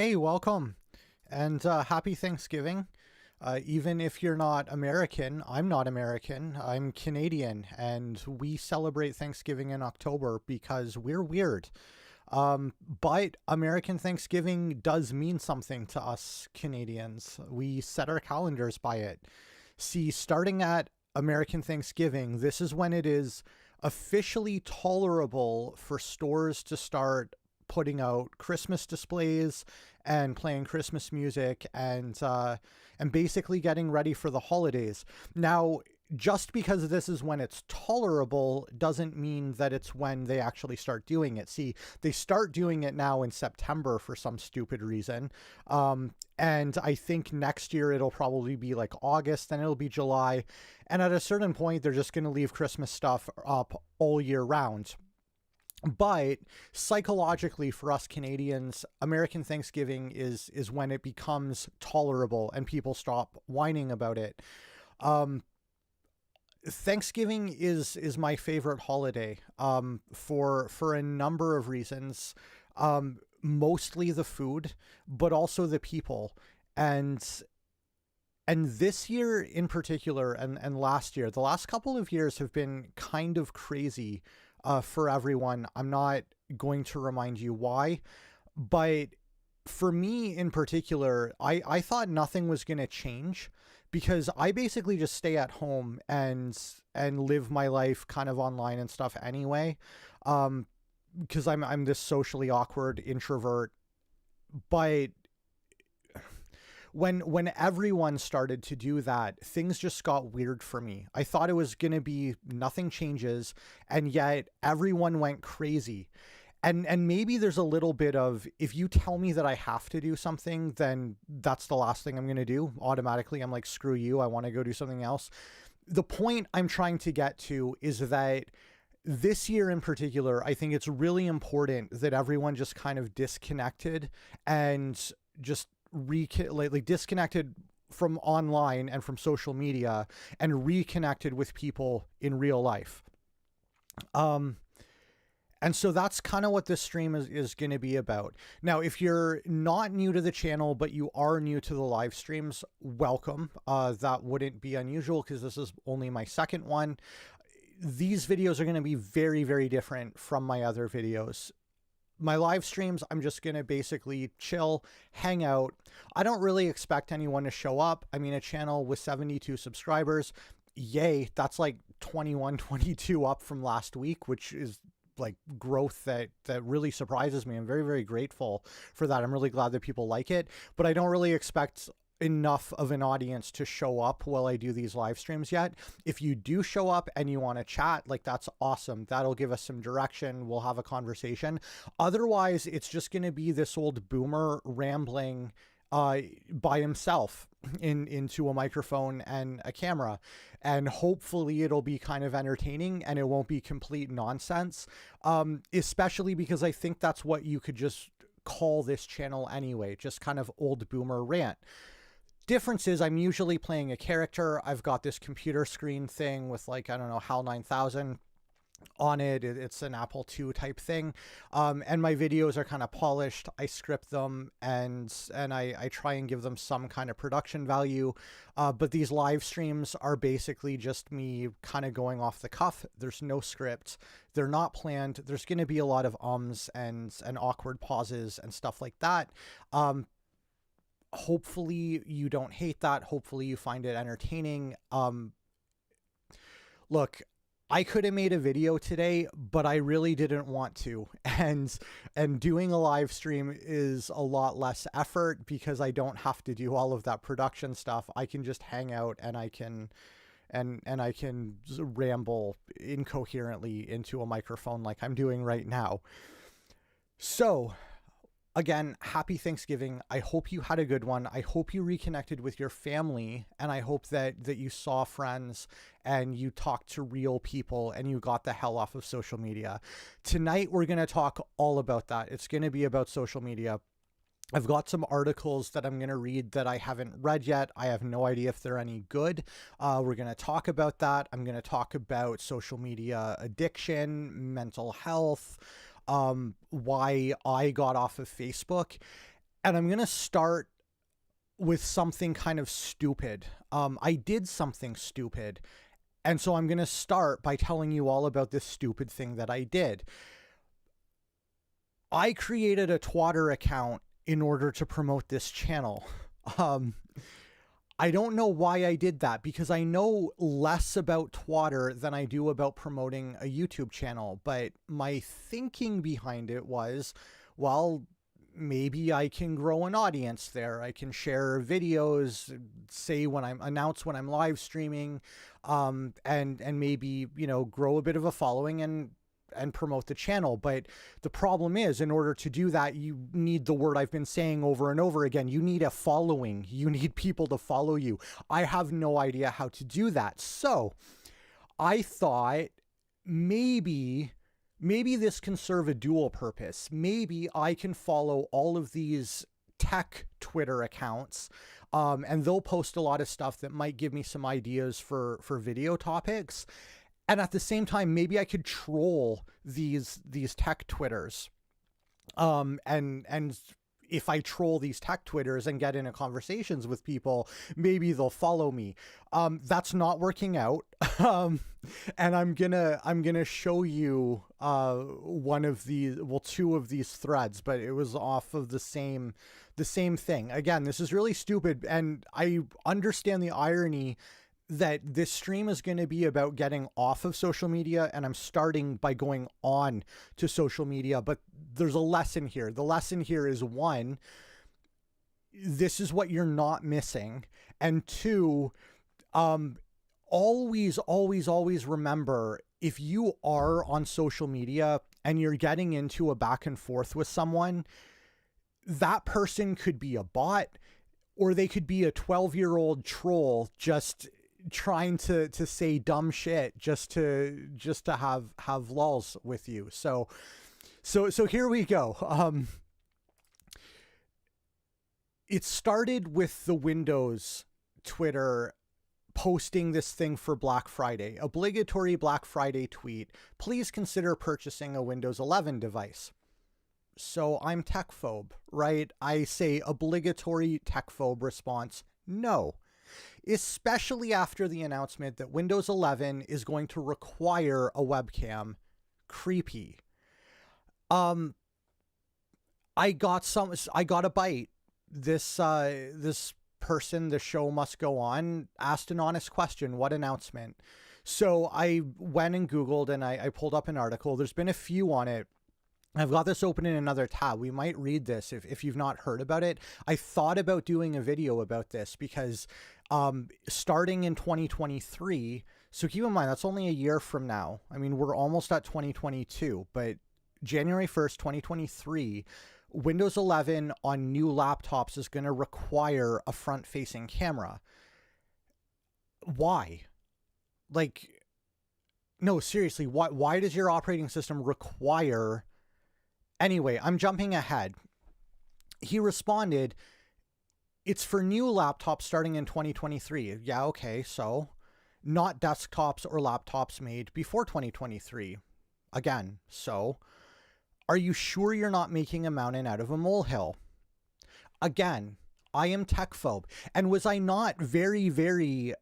Hey, welcome and happy Thanksgiving. Even if you're not American, I'm not American, I'm Canadian, and we celebrate Thanksgiving in October because we're weird. But American Thanksgiving does mean something to us Canadians. We set our calendars by it. See, starting at American Thanksgiving, this is when it is officially tolerable for stores to start putting out Christmas displays and playing Christmas music and basically getting ready for the holidays. Now, just because this is when it's tolerable doesn't mean that it's when they actually start doing it. See, they start doing it now in September for some stupid reason. And I think next year it'll probably be like August, then it'll be July. And at a certain point, they're just going to leave Christmas stuff up all year round. But psychologically, for us Canadians, American Thanksgiving is when it becomes tolerable and people stop whining about it. Thanksgiving is my favorite holiday for a number of reasons. Mostly the food, but also the people. And this year in particular, and last year, the last couple of years have been kind of crazy for everyone. I'm not going to remind you why, but for me in particular, I thought nothing was going to change because I basically just stay at home and live my life kind of online and stuff anyway. Because I'm this socially awkward introvert, but when everyone started to do that, things just got weird for me. I thought it was going to be nothing changes, and yet everyone went crazy. And maybe there's a little bit of, if you tell me that I have to do something, then that's the last thing I'm going to do. Automatically, I'm like, screw you. I want to go do something else. The point I'm trying to get to is that this year in particular, I think it's really important that everyone just kind of disconnected and just disconnected from online and from social media and reconnected with people in real life. And so that's kind of what this stream is going to be about. Now, if you're not new to the channel, but you are new to the live streams, welcome. That wouldn't be unusual because this is only my second one. These videos are going to be very, very different from my other videos. My live streams, I'm just going to basically chill, hang out. I don't really expect anyone to show up. I mean, a channel with 72 subscribers, yay, that's like 21, 22 up from last week, which is like growth that really surprises me. I'm very, very grateful for that. I'm really glad that people like it, but I don't really expect enough of an audience to show up while I do these live streams yet. If you do show up and you want to chat, like, that's awesome. That'll give us some direction. We'll have a conversation. Otherwise, it's just going to be this old boomer rambling by himself into a microphone and a camera, and hopefully it'll be kind of entertaining and it won't be complete nonsense, especially because I think that's what you could just call this channel anyway, just kind of old boomer rant. Difference is I'm usually playing a character. I've got this computer screen thing with, like, I don't know, HAL 9000 on it. It's an Apple II type thing. And my videos are kind of polished. I script them and I try and give them some kind of production value. But these live streams are basically just me kind of going off the cuff. There's no script. They're not planned. There's going to be a lot of ums and awkward pauses and stuff like that. Hopefully you don't hate that. Hopefully you find it entertaining. Look, I could have made a video today, but I really didn't want to. And doing a live stream is a lot less effort because I don't have to do all of that production stuff. I can just hang out and I can ramble incoherently into a microphone like I'm doing right now. So, again, happy Thanksgiving. I hope you had a good one. I hope you reconnected with your family, and I hope that you saw friends and you talked to real people and you got the hell off of social media. Tonight, we're going to talk all about that. It's going to be about social media. I've got some articles that I'm going to read that I haven't read yet. I have no idea if they're any good. We're going to talk about that. I'm going to talk about social media addiction, mental health, why I got off of Facebook. And I'm going to start with something kind of stupid. I did something stupid. And so I'm going to start by telling you all about this stupid thing that I did. I created a Twitter account in order to promote this channel. I don't know why I did that, because I know less about Twitter than I do about promoting a YouTube channel. But my thinking behind it was, well, maybe I can grow an audience there. I can share videos, say when announce when I'm live streaming, and maybe, you know, grow a bit of a following and promote the channel. But the problem is, in order to do that, you need the word I've been saying over and over again. You need a following. You need people to follow you. I have no idea how to do that. So I thought maybe this can serve a dual purpose. Maybe I can follow all of these tech Twitter accounts, and they'll post a lot of stuff that might give me some ideas for video topics. And at the same time, maybe I could troll these tech Twitters. And if I troll these tech Twitters and get into conversations with people, maybe they'll follow me. That's not working out. And I'm gonna show you two of these threads, but it was off of the same thing. Again, this is really stupid, and I understand the irony that this stream is going to be about getting off of social media, and I'm starting by going on to social media, but there's a lesson here. The lesson here is, one, this is what you're not missing. And two, always remember, if you are on social media and you're getting into a back and forth with someone, that person could be a bot, or they could be a 12-year-old troll just trying to say dumb shit just to have lulz with you. So here we go. It started with the Windows Twitter posting this thing for Black Friday, obligatory Black Friday tweet. Please consider purchasing a Windows 11 device. So I'm techphobe, right? I say obligatory techphobe response, no. Especially after the announcement that Windows 11 is going to require a webcam. Creepy. I got a bite. This person, the show must go on, asked an honest question. What announcement? So I went and Googled, and I pulled up an article. There's been a few on it. I've got this open in another tab. We might read this if you've not heard about it. I thought about doing a video about this because starting in 2023, so keep in mind, that's only a year from now. I mean, we're almost at 2022, but January 1st, 2023, Windows 11 on new laptops is going to require a front-facing camera. Why? Like, no, seriously, why does your operating system require... Anyway, I'm jumping ahead. He responded, it's for new laptops starting in 2023. Yeah, okay, so not desktops or laptops made before 2023. Again, so are you sure you're not making a mountain out of a molehill? Again, I am techphobe. And was I not very, very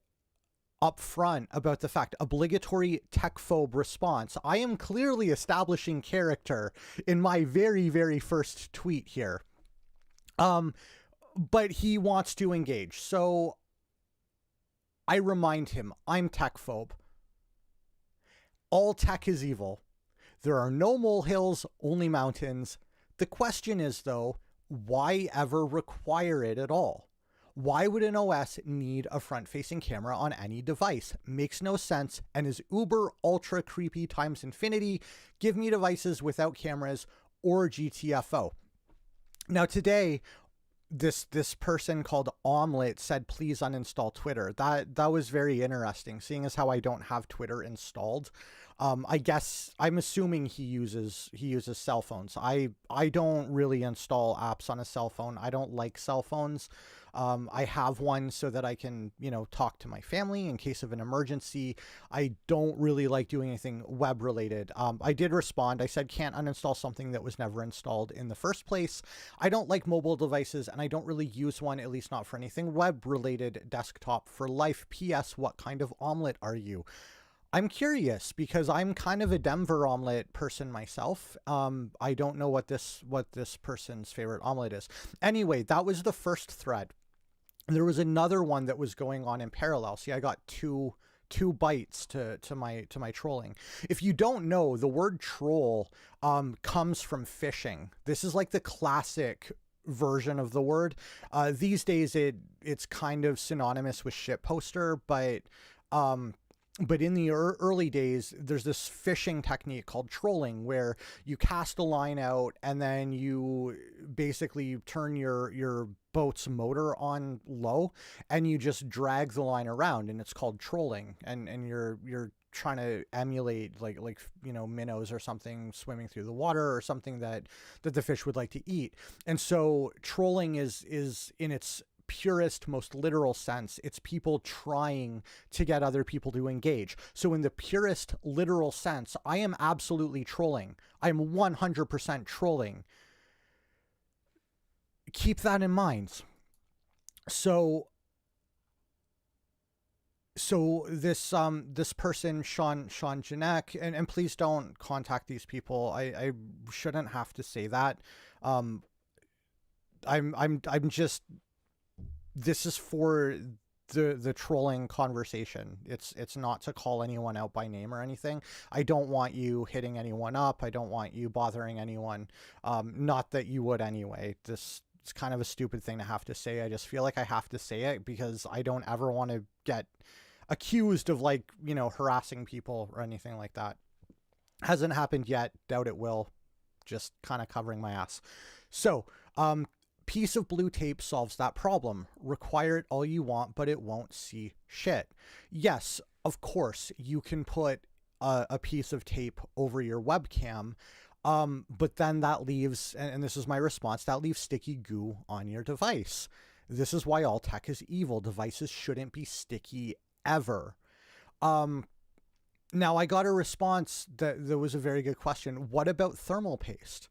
upfront about the fact, obligatory techphobe response? I am clearly establishing character in my very, very first tweet here. But he wants to engage. So I remind him, I'm techphobe. All tech is evil. There are no molehills, only mountains. The question is, though, why ever require it at all? Why would an OS need a front-facing camera on any device? Makes no sense and is uber ultra creepy times infinity. Give me devices without cameras or GTFO. Now today, this person called Omelette said, please uninstall Twitter. That was very interesting, seeing as how I don't have Twitter installed. I guess I'm assuming he uses cell phones. I don't really install apps on a cell phone. I don't like cell phones. I have one so that I can, talk to my family in case of an emergency. I don't really like doing anything web related. I did respond. I said can't uninstall something that was never installed in the first place. I don't like mobile devices, and I don't really use one, at least not for anything web related. Desktop for life. P.S. What kind of omelet are you? I'm curious because I'm kind of a Denver omelet person myself. I don't know what this person's favorite omelet is. Anyway, that was the first thread. There was another one that was going on in parallel. See, I got two bites to my trolling. If you don't know, the word troll comes from fishing. This is like the classic version of the word. These days it's kind of synonymous with shitposter, but in the early days, there's this fishing technique called trolling where you cast a line out and then you basically turn your boat's motor on low and you just drag the line around, and it's called trolling. And you're trying to emulate like minnows or something swimming through the water, or something that the fish would like to eat. And so trolling is in its purest, most literal sense, it's people trying to get other people to engage. So in the purest literal sense, I am absolutely trolling. I'm 100% trolling. Keep that in mind. So this person, Sean Janek, and please don't contact these people. I shouldn't have to say that. I'm just, this is for the trolling conversation. It's not to call anyone out by name or anything. I don't want you hitting anyone up. I don't want you bothering anyone. Not that you would anyway. This is kind of a stupid thing to have to say. I just feel like I have to say it because I don't ever want to get accused of harassing people or anything like that. Hasn't happened yet. Doubt it will. Just kind of covering my ass. So, piece of blue tape solves that problem. Require it all you want, but it won't see shit. Yes, of course, you can put a piece of tape over your webcam, but then that leaves, and this is my response, that leaves sticky goo on your device. This is why all tech is evil. Devices shouldn't be sticky ever. Now, I got a response that was a very good question. What about thermal paste?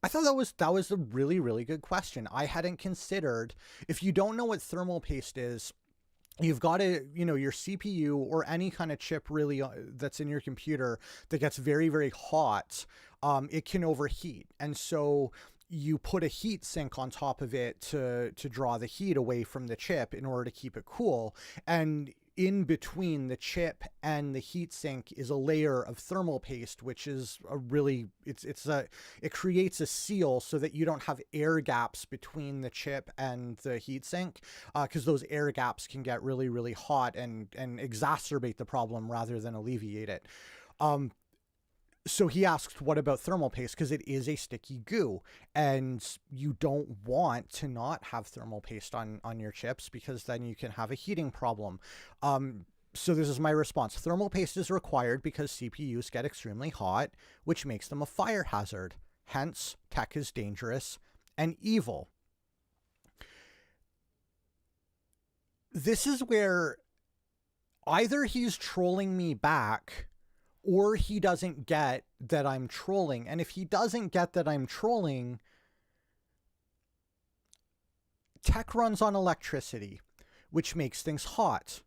I thought that was a really, really good question. I hadn't considered. If you don't know what thermal paste is, you've got your CPU or any kind of chip really that's in your computer that gets very, very hot. It can overheat. And so you put a heat sink on top of it to draw the heat away from the chip in order to keep it cool. And in between the chip and the heatsink is a layer of thermal paste, which is it creates a seal so that you don't have air gaps between the chip and the heatsink, because those air gaps can get really, really hot and exacerbate the problem rather than alleviate it. So he asked, what about thermal paste? Because it is a sticky goo, and you don't want to not have thermal paste on your chips, because then you can have a heating problem. So this is my response. Thermal paste is required because CPUs get extremely hot, which makes them a fire hazard. Hence, tech is dangerous and evil. This is where either he's trolling me back, or he doesn't get that I'm trolling. And if he doesn't get that I'm trolling, tech runs on electricity, which makes things hot.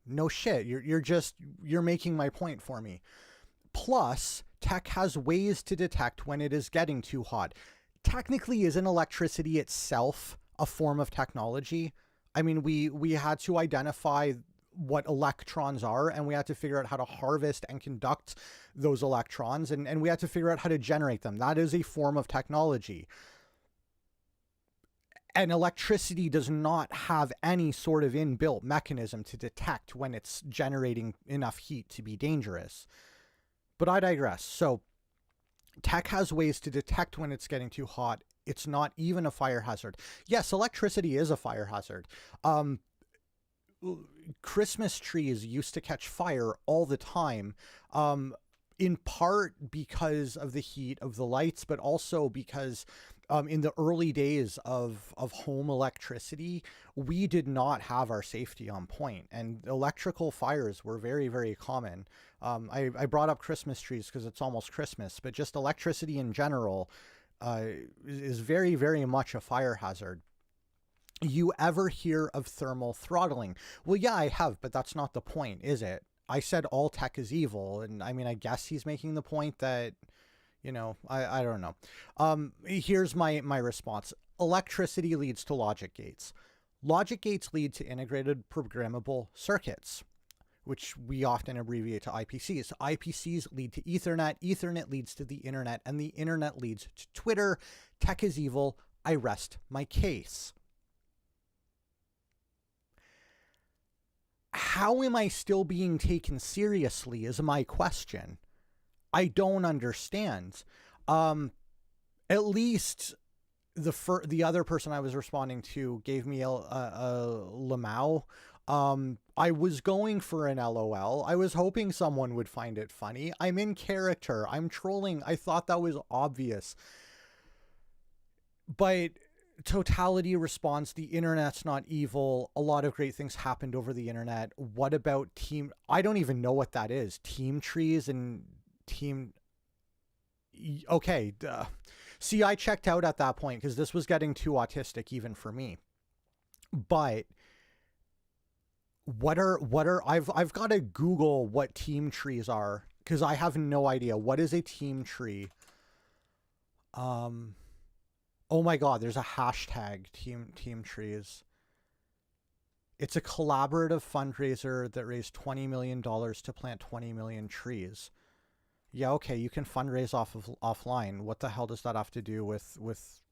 No shit. You're making my point for me. Plus, tech has ways to detect when it is getting too hot. Technically, isn't electricity itself a form of technology? I mean, we had to identify what electrons are, and we had to figure out how to harvest and conduct those electrons, and we had to figure out how to generate them. That is a form of technology. And electricity does not have any sort of inbuilt mechanism to detect when it's generating enough heat to be dangerous. But I digress. So tech has ways to detect when it's getting too hot. It's not even a fire hazard. Yes, electricity is a fire hazard. Christmas trees used to catch fire all the time, in part because of the heat of the lights, but also because in the early days of home electricity, we did not have our safety on point, and electrical fires were very, very common. I brought up Christmas trees because it's almost Christmas, but just electricity in general uh, is very, very much a fire hazard. You ever hear of thermal throttling? Well, yeah, I have, but that's not the point, is it? I said all tech is evil, and I mean, I guess he's making the point that, I don't know. Here's my response. Electricity leads to logic gates. Logic gates lead to integrated programmable circuits, which we often abbreviate to IPCs. IPCs lead to Ethernet. Ethernet leads to the internet, and the internet leads to Twitter. Tech is evil. I rest my case. How am I still being taken seriously is my question. I don't understand. At least the other person I was responding to gave me a lamau. I was going for an LOL. I was hoping someone would find it funny. I'm in character. I'm trolling. I thought that was obvious. But totality response, the internet's not evil. A lot of great things happened over the internet. What about team? I don't even know what that is. Team trees and team. Okay. Duh. See, I checked out at that point because this was getting too autistic even for me. But I've got to Google what team trees are because I have no idea. What is a team tree? Oh my God, there's a hashtag team trees. It's a collaborative fundraiser that raised $20 million to plant 20 million trees. Yeah, okay, you can fundraise offline. What the hell does that have to do with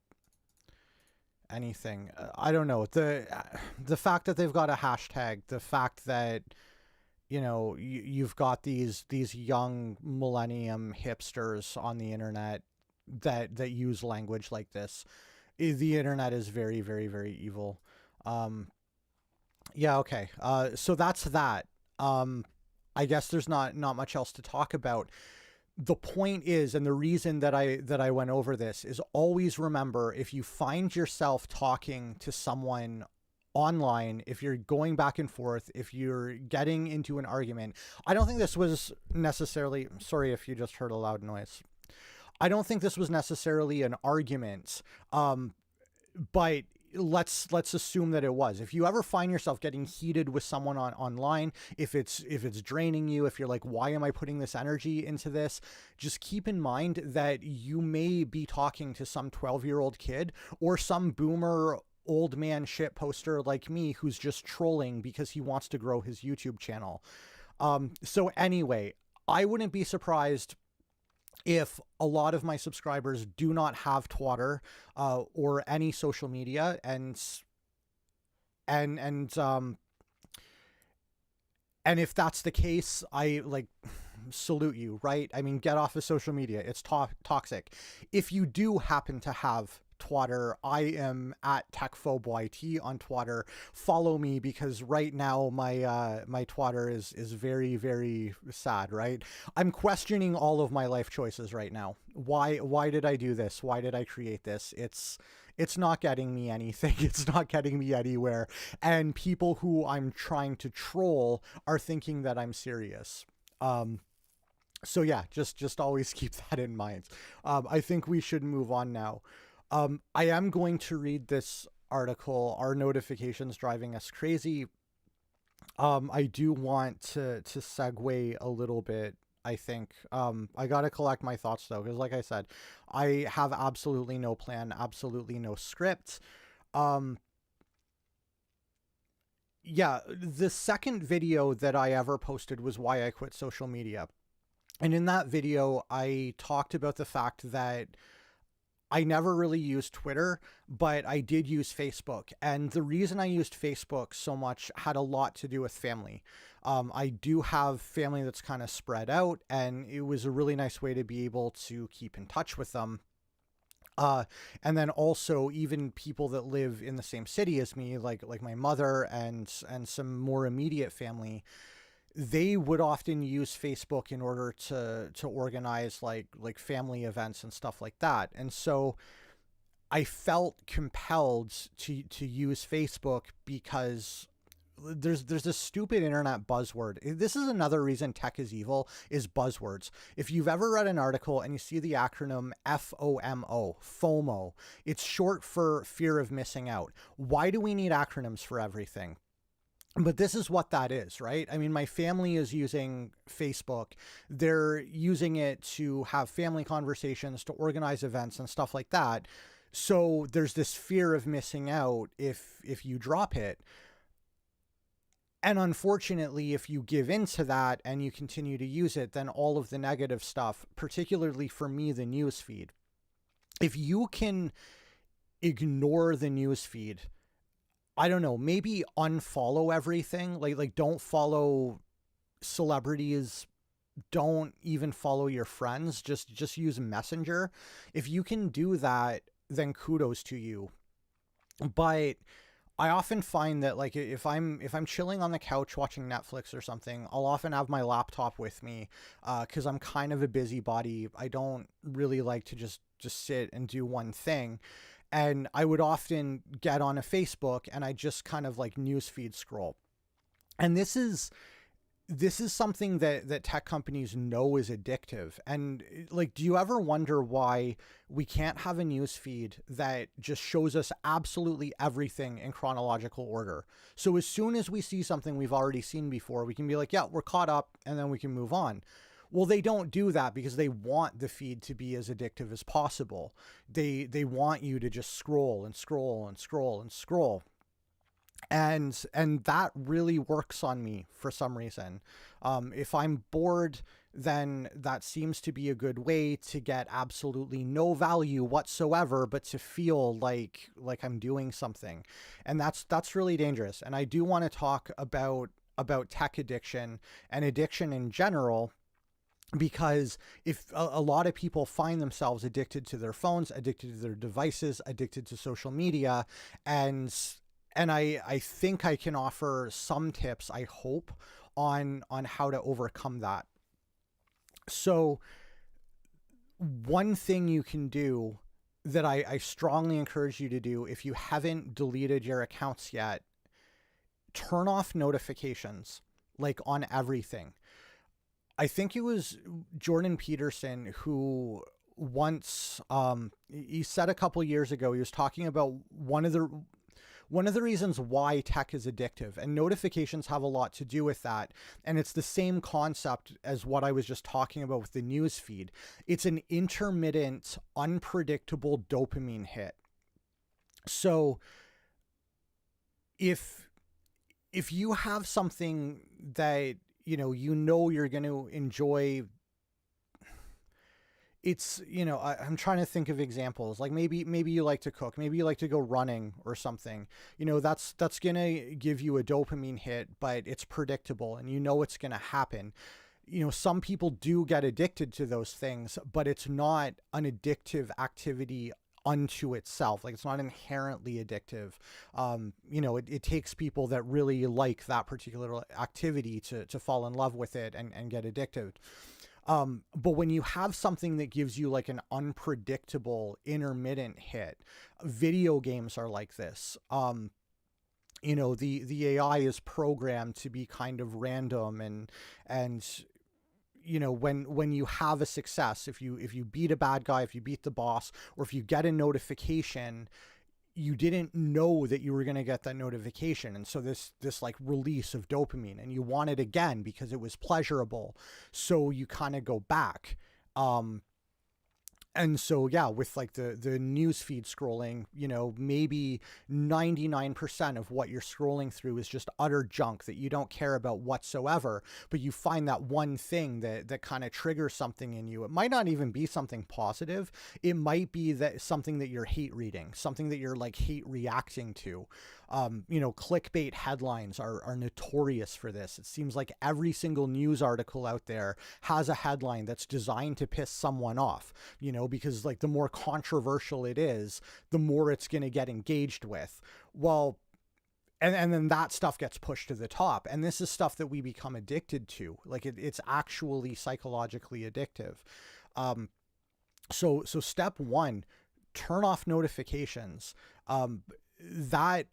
anything? I don't know. The fact that they've got a hashtag, the fact that you've got these young millennium hipsters on the internet that use language like this. The internet is very, very, very evil. Yeah, okay. So that's that. I guess there's not much else to talk about. The point is, and the reason that I went over this is, always remember, if you find yourself talking to someone online, if you're going back and forth, if you're getting into an argument, I don't think this was necessarily, sorry if you just heard a loud noise. I don't think this was necessarily an argument, but let's assume that it was. If you ever find yourself getting heated with someone online, if it's draining you, if you're like, why am I putting this energy into this? Just keep in mind that you may be talking to some 12-year-old kid or some boomer old man shit poster like me who's just trolling because he wants to grow his YouTube channel. So anyway, I wouldn't be surprised if a lot of my subscribers do not have Twitter or any social media, and if that's the case, I salute you, right? I mean, get off of social media. It's toxic. If you do happen to have Twitter, I am at TechPhobeYT on Twitter. Follow me, because right now my Twitter is very, very sad, right? I'm questioning all of my life choices right now. Why did I do this? Why did I create this? It's not getting me anything. It's not getting me anywhere. And people who I'm trying to troll are thinking that I'm serious. So yeah, just always keep that in mind. I think we should move on now. I am going to read this article, Are Notifications Driving Us Crazy? I do want to segue a little bit, I think. I got to collect my thoughts though, because like I said, I have absolutely no plan, absolutely no script. Yeah, the second video that I ever posted was why I quit social media. And in that video, I talked about the fact that I never really used Twitter, but I did use Facebook. And the reason I used Facebook so much had a lot to do with family. I do have family that's kind of spread out, and it was a really nice way to be able to keep in touch with them. Uh, and then also even people that live in the same city as me, like my mother and some more immediate family, they would often use Facebook in order to organize like family events and stuff like that. And so I felt compelled to use Facebook because there's this stupid internet buzzword. This is another reason tech is evil, is buzzwords. If you've ever read an article and you see the acronym FOMO, FOMO, it's short for fear of missing out. Why do we need acronyms for everything? But this is what that is, right? I mean, my family is using Facebook. They're using it to have family conversations, to organize events and stuff like that. So there's this fear of missing out if you drop it. And unfortunately, if you give into that and you continue to use it, then all of the negative stuff, particularly for me, the news feed, if you can ignore the news feed, I don't know, maybe unfollow everything, like don't follow celebrities, don't even follow your friends, just use Messenger. If you can do that, then kudos to you. But I often find that like if I'm chilling on the couch watching Netflix or something, I'll often have my laptop with me because I'm kind of a busybody. I don't really like to just sit and do one thing. And I would often get on a Facebook and I just kind of like newsfeed scroll. And this is something that tech companies know is addictive. And like, do you ever wonder why we can't have a news feed that just shows us absolutely everything in chronological order? So as soon as we see something we've already seen before, we can be like, yeah, we're caught up, and then we can move on. Well, they don't do that because they want the feed to be as addictive as possible. They want you to just scroll and scroll and scroll and scroll. And that really works on me for some reason. If I'm bored, then that seems to be a good way to get absolutely no value whatsoever, but to feel like I'm doing something. And that's really dangerous. And I do want to talk about tech addiction and addiction in general, because if a lot of people find themselves addicted to their phones, addicted to their devices, addicted to social media, and I think I can offer some tips, I hope, on how to overcome that. So one thing you can do that I strongly encourage you to do, if you haven't deleted your accounts yet, turn off notifications, like on everything. I think it was Jordan Peterson who once he said a couple years ago, he was talking about one of the reasons why tech is addictive, and notifications have a lot to do with that. And it's the same concept as what I was just talking about with the news feed. It's an intermittent, unpredictable dopamine hit. So if you have something that you're going to enjoy, it's, I'm trying to think of examples. Like maybe you like to cook, maybe you like to go running or something. That's going to give you a dopamine hit, but it's predictable and it's going to happen. Some people do get addicted to those things, but it's not an addictive activity unto itself. Like it's not inherently addictive. It takes people that really like that particular activity to fall in love with it and get addicted. But when you have something that gives you like an unpredictable intermittent hit, video games are like this. The AI is programmed to be kind of random and when you have a success, if you beat a bad guy, if you beat the boss, or if you get a notification, you didn't know that you were going to get that notification. And so this like release of dopamine, and you want it again because it was pleasurable. So you kind of go back. And so, yeah, with like the news feed scrolling, maybe 99% of what you're scrolling through is just utter junk that you don't care about whatsoever. But you find that one thing that kind of triggers something in you. It might not even be something positive. It might be that something that you're hate reading, something that you're like hate reacting to. Clickbait headlines are notorious for this. It seems like every single news article out there has a headline that's designed to piss someone off, because like the more controversial it is, the more it's going to get engaged with. Well, and then that stuff gets pushed to the top. And this is stuff that we become addicted to. Like it's actually psychologically addictive. So step one, turn off notifications. That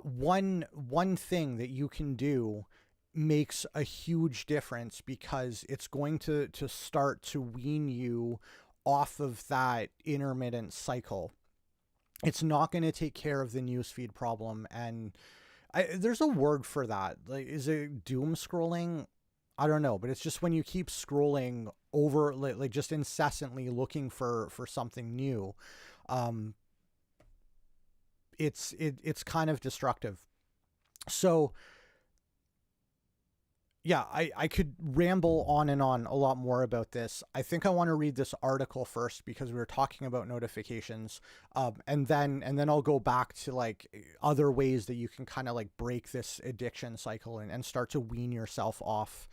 one thing that you can do makes a huge difference, because it's going to start to wean you off of that intermittent cycle. It's not going to take care of the newsfeed problem. And there's a word for that. Like, is it doom scrolling? I don't know, but it's just when you keep scrolling over, like just incessantly looking for something new. It's kind of destructive. So yeah, I could ramble on and on a lot more about this. I think I want to read this article first, because we were talking about notifications, and then I'll go back to like other ways that you can kind of like break this addiction cycle and start to wean yourself off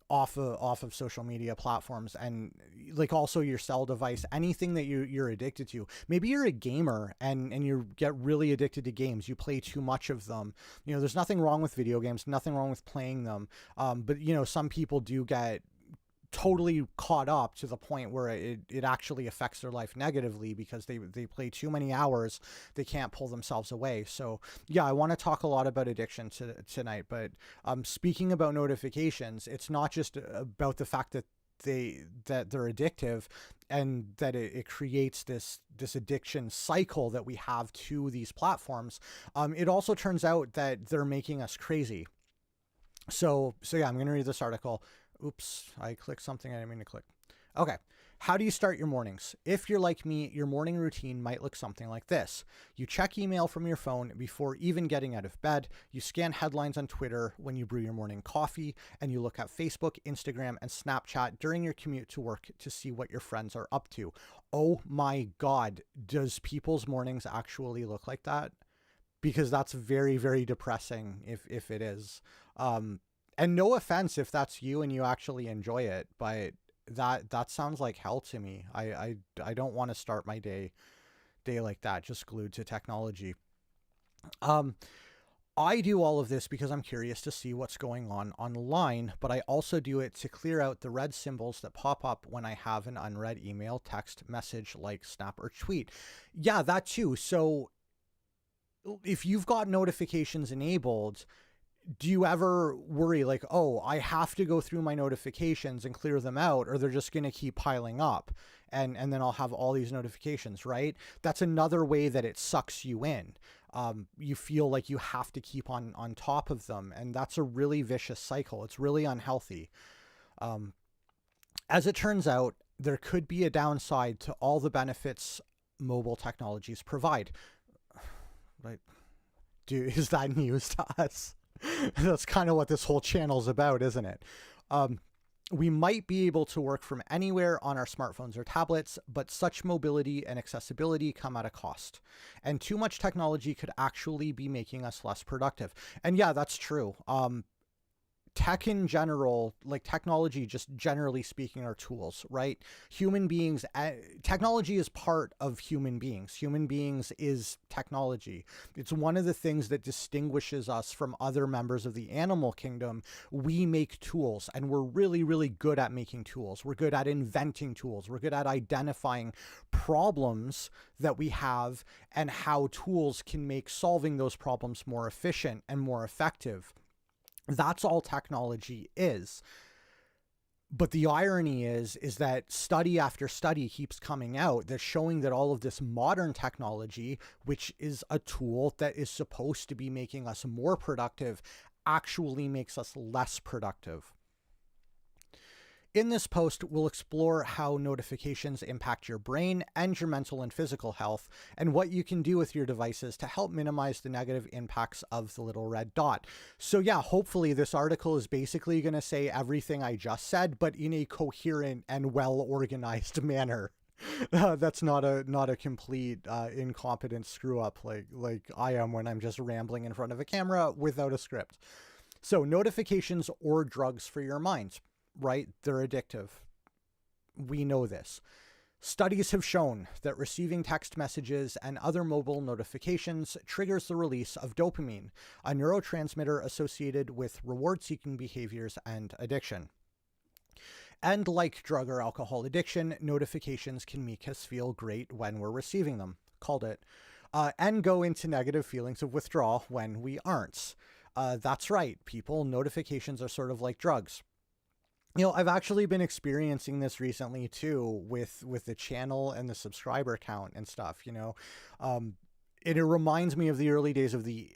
of social media platforms, and like also your cell device, anything that you're addicted to. Maybe you're a gamer and you get really addicted to games. You play too much of them. There's nothing wrong with video games, nothing wrong with playing them. But some people do get totally caught up to the point where it actually affects their life negatively, because they play too many hours. They can't pull themselves away. So yeah, I want to talk a lot about addiction tonight, but speaking about notifications, it's not just about the fact that they're addictive, and that it creates this addiction cycle that we have to these platforms. It also turns out that they're making us crazy. So yeah, I'm going to read this article. Oops, I clicked something I didn't mean to click. Okay. How do you start your mornings? If you're like me, your morning routine might look something like this. You check email from your phone before even getting out of bed. You scan headlines on Twitter when you brew your morning coffee, and you look at Facebook, Instagram, and Snapchat during your commute to work to see what your friends are up to. Oh my God, does people's mornings actually look like that? Because that's very, very depressing if it is. And no offense if that's you and you actually enjoy it, but that sounds like hell to me. I don't want to start my day like that, just glued to technology. I do all of this because I'm curious to see what's going on online, but I also do it to clear out the red symbols that pop up when I have an unread email, text, message, like, snap, or tweet. Yeah, that too. So if you've got notifications enabled, do you ever worry like, oh, I have to go through my notifications and clear them out, or they're just going to keep piling up, and then I'll have all these notifications, right? That's another way that it sucks you in. You feel like you have to keep on top of them, and that's a really vicious cycle. It's really unhealthy. As it turns out, there could be a downside to all the benefits mobile technologies provide. Right? Is that news to us? That's kind of what this whole channel is about, isn't it? We might be able to work from anywhere on our smartphones or tablets, but such mobility and accessibility come at a cost. And too much technology could actually be making us less productive. And yeah, that's true. Tech in general, like technology, just generally speaking, are tools, right? Human beings, technology is part of human beings. Human beings is technology. It's one of the things that distinguishes us from other members of the animal kingdom. We make tools, and we're really, really good at making tools. We're good at inventing tools. We're good at identifying problems that we have and how tools can make solving those problems more efficient and more effective. That's all technology is. But the irony is that study after study keeps coming out that's showing that all of this modern technology, which is a tool that is supposed to be making us more productive, actually makes us less productive. In this post, we'll explore how notifications impact your brain and your mental and physical health, and what you can do with your devices to help minimize the negative impacts of the little red dot. So yeah, hopefully this article is basically going to say everything I just said, but in a coherent and well-organized manner. That's not a complete incompetent screw up like I am when I'm just rambling in front of a camera without a script. So notifications or drugs for your mind, right? They're addictive. We know this. Studies have shown that receiving text messages and other mobile notifications triggers the release of dopamine, a neurotransmitter associated with reward-seeking behaviors and addiction. And like drug or alcohol addiction, notifications can make us feel great when we're receiving them. Called it. And go into negative feelings of withdrawal when we aren't. That's right, people. Notifications are sort of like drugs. I've actually been experiencing this recently too with the channel and the subscriber count and stuff, it reminds me of the early days of the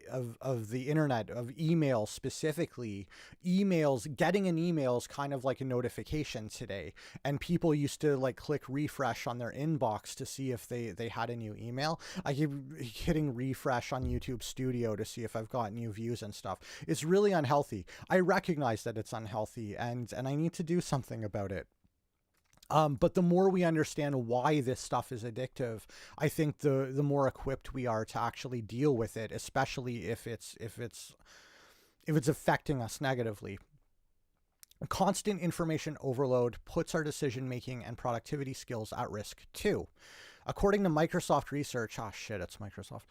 internet, of email specifically. Getting an email is kind of like a notification today. And people used to like click refresh on their inbox to see if they had a new email. I keep hitting refresh on YouTube Studio to see if I've got new views and stuff. It's really unhealthy. I recognize that it's unhealthy and I need to do something about it. But the more we understand why this stuff is addictive, I think the more equipped we are to actually deal with it, especially if it's affecting us negatively. Constant information overload puts our decision-making and productivity skills at risk too. According to Microsoft research, it's Microsoft.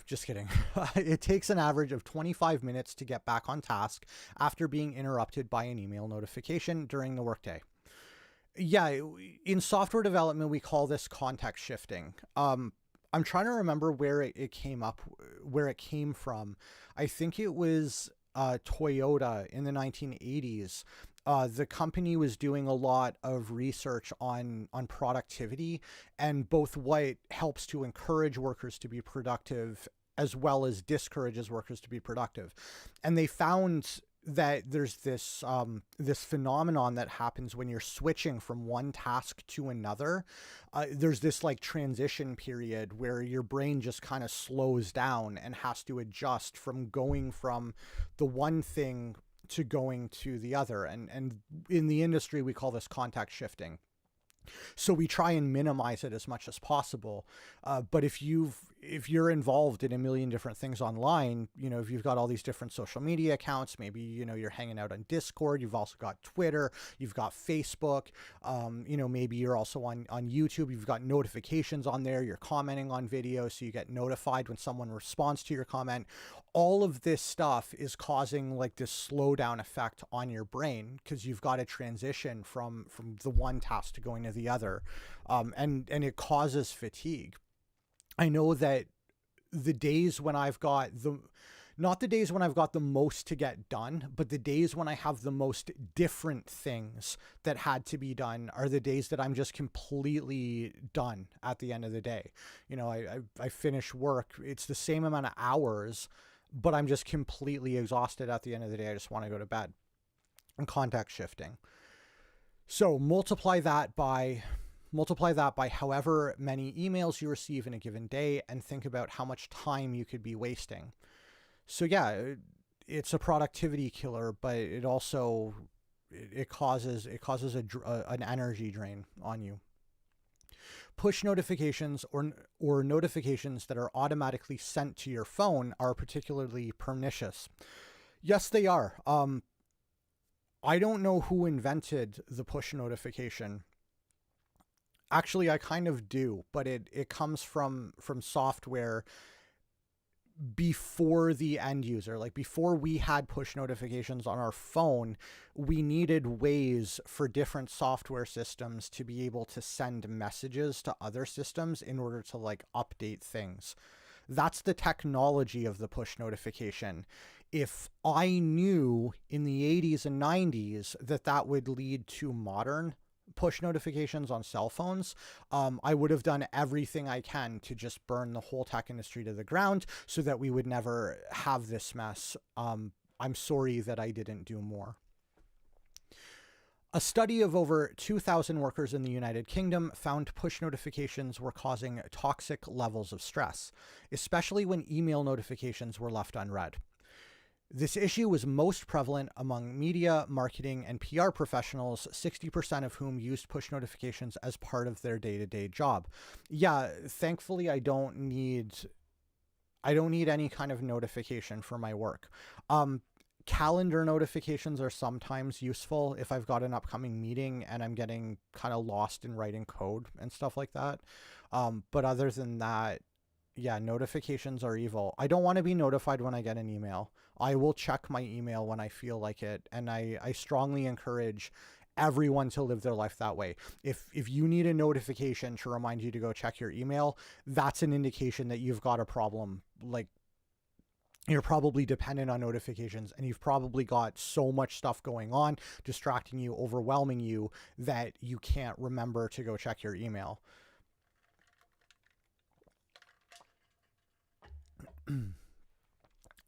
Just kidding. It takes an average of 25 minutes to get back on task after being interrupted by an email notification during the workday. Yeah, in software development, we call this context shifting. I'm trying to remember where it came from. I think it was Toyota in the 1980s. The company was doing a lot of research on productivity and both what helps to encourage workers to be productive as well as discourages workers to be productive. And they found that there's this phenomenon that happens when you're switching from one task to another. There's this like transition period where your brain just kind of slows down and has to adjust from going from the one thing to going to the other. And in the industry, we call this context shifting. So we try and minimize it as much as possible. But if you're involved in a million different things online, if you've got all these different social media accounts, maybe, you're hanging out on Discord, you've also got Twitter, you've got Facebook, maybe you're also on YouTube, you've got notifications on there, you're commenting on videos, so you get notified when someone responds to your comment. All of this stuff is causing like this slowdown effect on your brain because you've got to transition from the one task to going to the other. And it causes fatigue. I know that the days when I've got not the days when I've got the most to get done, but the days when I have the most different things that had to be done are the days that I'm just completely done at the end of the day. I finish work. It's the same amount of hours, but I'm just completely exhausted at the end of the day. I just want to go to bed. And context shifting. So multiply that by however many emails you receive in a given day and think about how much time you could be wasting. So yeah, it's a productivity killer, but it also it causes an energy drain on you. Push notifications or notifications that are automatically sent to your phone are particularly pernicious. Yes, they are. I don't know who invented the push notification. Actually, I kind of do, but it comes from software before the end user. Like before we had push notifications on our phone, we needed ways for different software systems to be able to send messages to other systems in order to like update things. That's the technology of the push notification. If I knew in the 80s and 90s that would lead to modern push notifications on cell phones, I would have done everything I can to just burn the whole tech industry to the ground so that we would never have this mess. I'm sorry that I didn't do more. A study of over 2,000 workers in the United Kingdom found push notifications were causing toxic levels of stress, especially when email notifications were left unread. This issue was most prevalent among media, marketing, and PR professionals, 60% of whom used push notifications as part of their day-to-day job. Yeah, thankfully I don't need any kind of notification for my work. Calendar notifications are sometimes useful if I've got an upcoming meeting and I'm getting kind of lost in writing code and stuff like that. But other than that, yeah, notifications are evil. I don't want to be notified when I get an email. I will check my email when I feel like it. And I strongly encourage everyone to live their life that way. If you need a notification to remind you to go check your email, that's an indication that you've got a problem. Like, you're probably dependent on notifications and you've probably got so much stuff going on, distracting you, overwhelming you, that you can't remember to go check your email.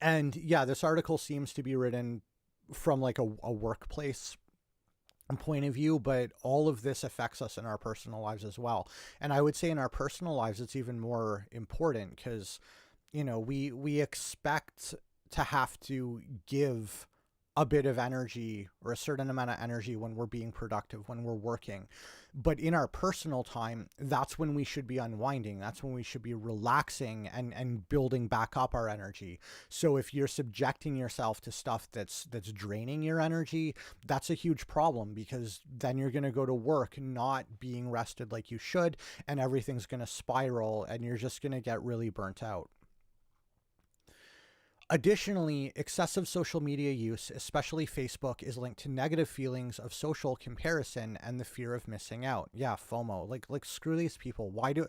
And yeah, this article seems to be written from like a workplace point of view, but all of this affects us in our personal lives as well. And I would say in our personal lives, it's even more important because, you know, we expect to have to give a bit of energy or a certain amount of energy when we're being productive, when we're working. But in our personal time, that's when we should be unwinding. That's when we should be relaxing and building back up our energy. So if you're subjecting yourself to stuff that's draining your energy, that's a huge problem, because then you're going to go to work not being rested like you should, and everything's going to spiral and you're just going to get really burnt out. Additionally, excessive social media use, especially Facebook, is linked to negative feelings of social comparison and the fear of missing out. Yeah, FOMO. Like screw these people. Why do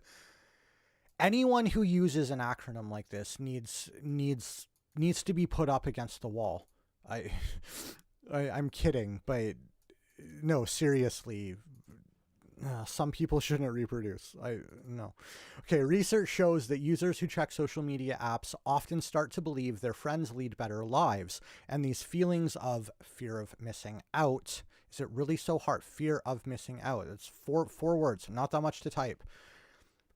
anyone who uses an acronym like this needs to be put up against the wall? I'm kidding, but no, seriously. Some people shouldn't reproduce. No. Okay, research shows that users who check social media apps often start to believe their friends lead better lives, and these feelings of fear of missing out. Is it really so hard? Fear of missing out. It's four words, not that much to type.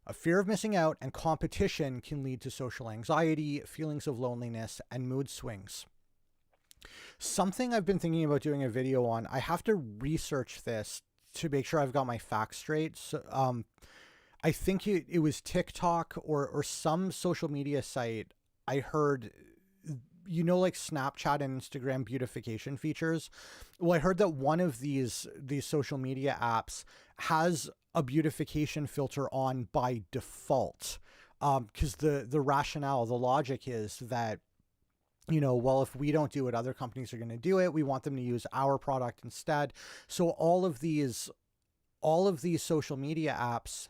A fear of missing out and competition can lead to social anxiety, feelings of loneliness, and mood swings. Something I've been thinking about doing a video on. I have to research this to make sure I've got my facts straight. So, I think it was TikTok or some social media site. I heard, you know, like Snapchat and Instagram beautification features. Well, I heard that one of these social media apps has a beautification filter on by default. Because the rationale, the logic is that, you know, well, if we don't do it, other companies are going to do it. We want them to use our product instead. So all of these social media apps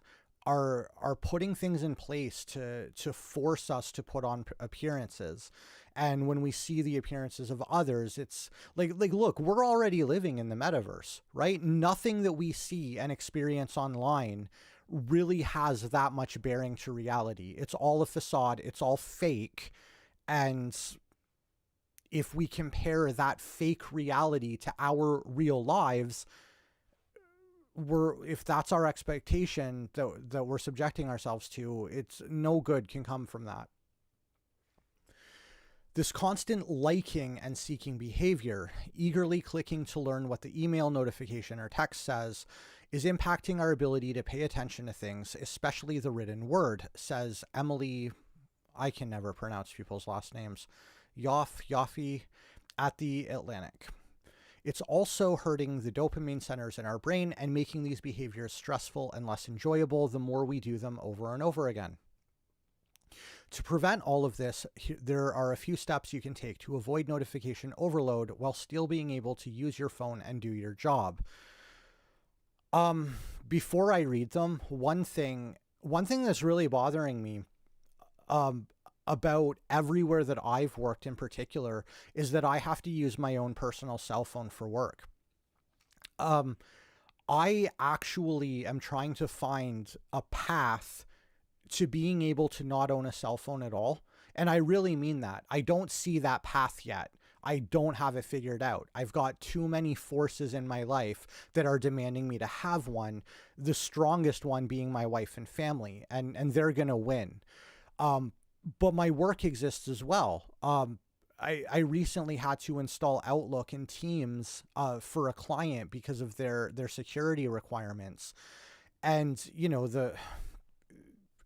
are putting things in place to force us to put on appearances. And when we see the appearances of others, it's like, look, we're already living in the metaverse, right? Nothing that we see and experience online really has that much bearing to reality. It's all a facade. It's all fake. And if we compare that fake reality to our real lives, if that's our expectation that we're subjecting ourselves to, it's no good can come from that. This constant liking and seeking behavior, eagerly clicking to learn what the email notification or text says, is impacting our ability to pay attention to things, especially the written word, says Emily, I can never pronounce people's last names, Yoffe at The Atlantic. It's also hurting the dopamine centers in our brain and making these behaviors stressful and less enjoyable the more we do them over and over again. To prevent all of this, there are a few steps you can take to avoid notification overload while still being able to use your phone and do your job. Before I read them, one thing that's really bothering me, about everywhere that I've worked in particular, is that I have to use my own personal cell phone for work. I actually am trying to find a path to being able to not own a cell phone at all. And I really mean that. I don't see that path yet. I don't have it figured out. I've got too many forces in my life that are demanding me to have one, the strongest one being my wife and family, and they're going to win. But my work exists as well. I recently had to install Outlook and Teams for a client because of their security requirements. And, you know,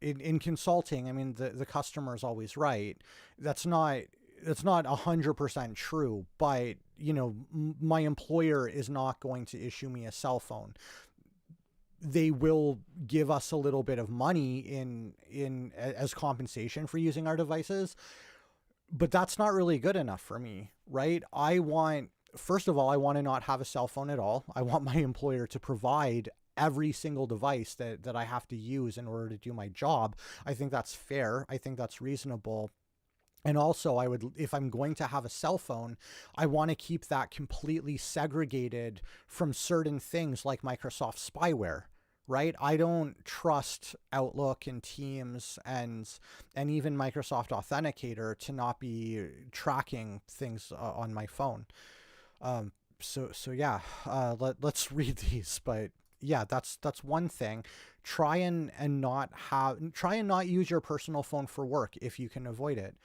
in consulting, I mean, the customer is always right. That's not 100% true, but you know, my employer is not going to issue me a cell phone. They will give us a little bit of money in as compensation for using our devices, but that's not really good enough for me, right? First of all, I want to not have a cell phone at all. I want my employer to provide every single device that I have to use in order to do my job. I think that's fair. I think that's reasonable. And also, if I'm going to have a cell phone, I want to keep that completely segregated from certain things like Microsoft spyware, right? I don't trust Outlook and Teams and even Microsoft Authenticator to not be tracking things on my phone. So yeah, let's read these, but yeah, that's one thing. Try and not use your personal phone for work if you can avoid it.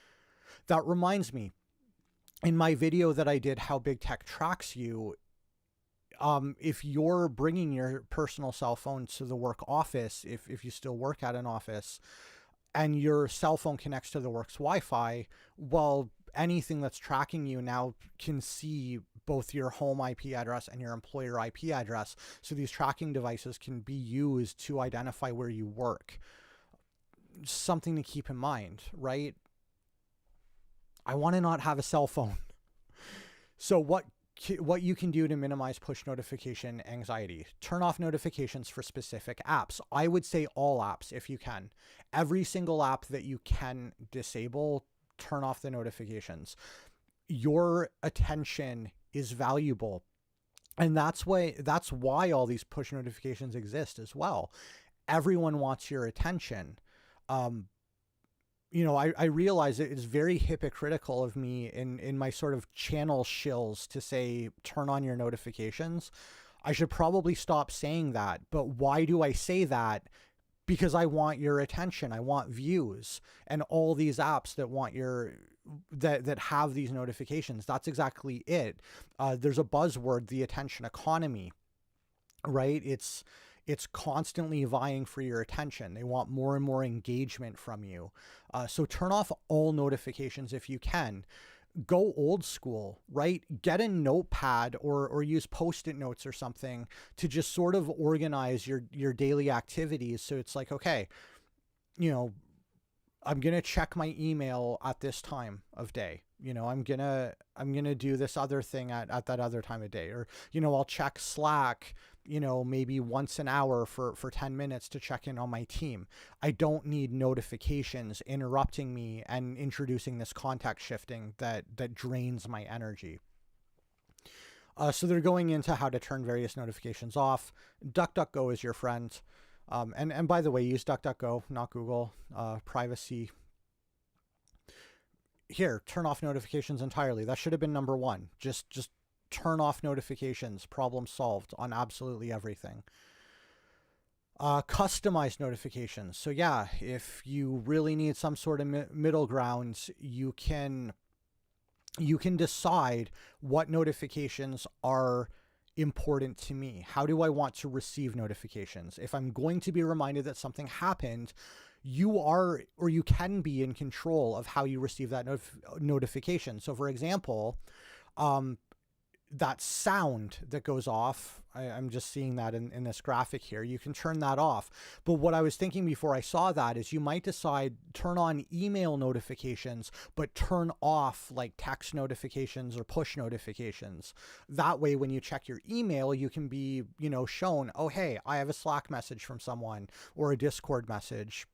That reminds me, in my video that I did, How Big Tech Tracks You, if you're bringing your personal cell phone to the work office, if you still work at an office, and your cell phone connects to the work's Wi-Fi, well, anything that's tracking you now can see both your home IP address and your employer IP address. So these tracking devices can be used to identify where you work. Something to keep in mind, right? I want to not have a cell phone. So what you can do to minimize push notification anxiety: turn off notifications for specific apps. I would say all apps if you can. Every single app that you can disable, turn off the notifications. Your attention is valuable. And that's why all these push notifications exist as well. Everyone wants your attention. You know, I realize it is very hypocritical of me in my sort of channel shills to say, turn on your notifications. I should probably stop saying that. But why do I say that? Because I want your attention. I want views, and all these apps that have these notifications. That's exactly it. There's a buzzword, the attention economy, right? It's constantly vying for your attention. They want more and more engagement from you. So turn off all notifications if you can. Go old school, right? Get a notepad or use Post-it notes or something to just sort of organize your daily activities. So it's like, okay, you know, I'm going to check my email at this time of day. You know, I'm going to do this other thing at that other time of day. Or, you know, I'll check Slack, you know, maybe once an hour for 10 minutes to check in on my team. I don't need notifications interrupting me and introducing this context shifting that drains my energy. So they're going into how to turn various notifications off. DuckDuckGo is your friend. And by the way, use DuckDuckGo, not Google. Privacy. Here, turn off notifications entirely. That should have been number one. Just turn off notifications. Problem solved on absolutely everything. Customize notifications. So yeah, if you really need some sort of middle ground, you can decide what notifications are important to me. How do I want to receive notifications? If I'm going to be reminded that something happened, you can be in control of how you receive that notification. So for example, that sound that goes off, I'm just seeing that in this graphic here, you can turn that off. But what I was thinking before I saw that is you might decide turn on email notifications, but turn off like text notifications or push notifications. That way, when you check your email, you can be, you know, shown, oh, hey, I have a Slack message from someone or a Discord message.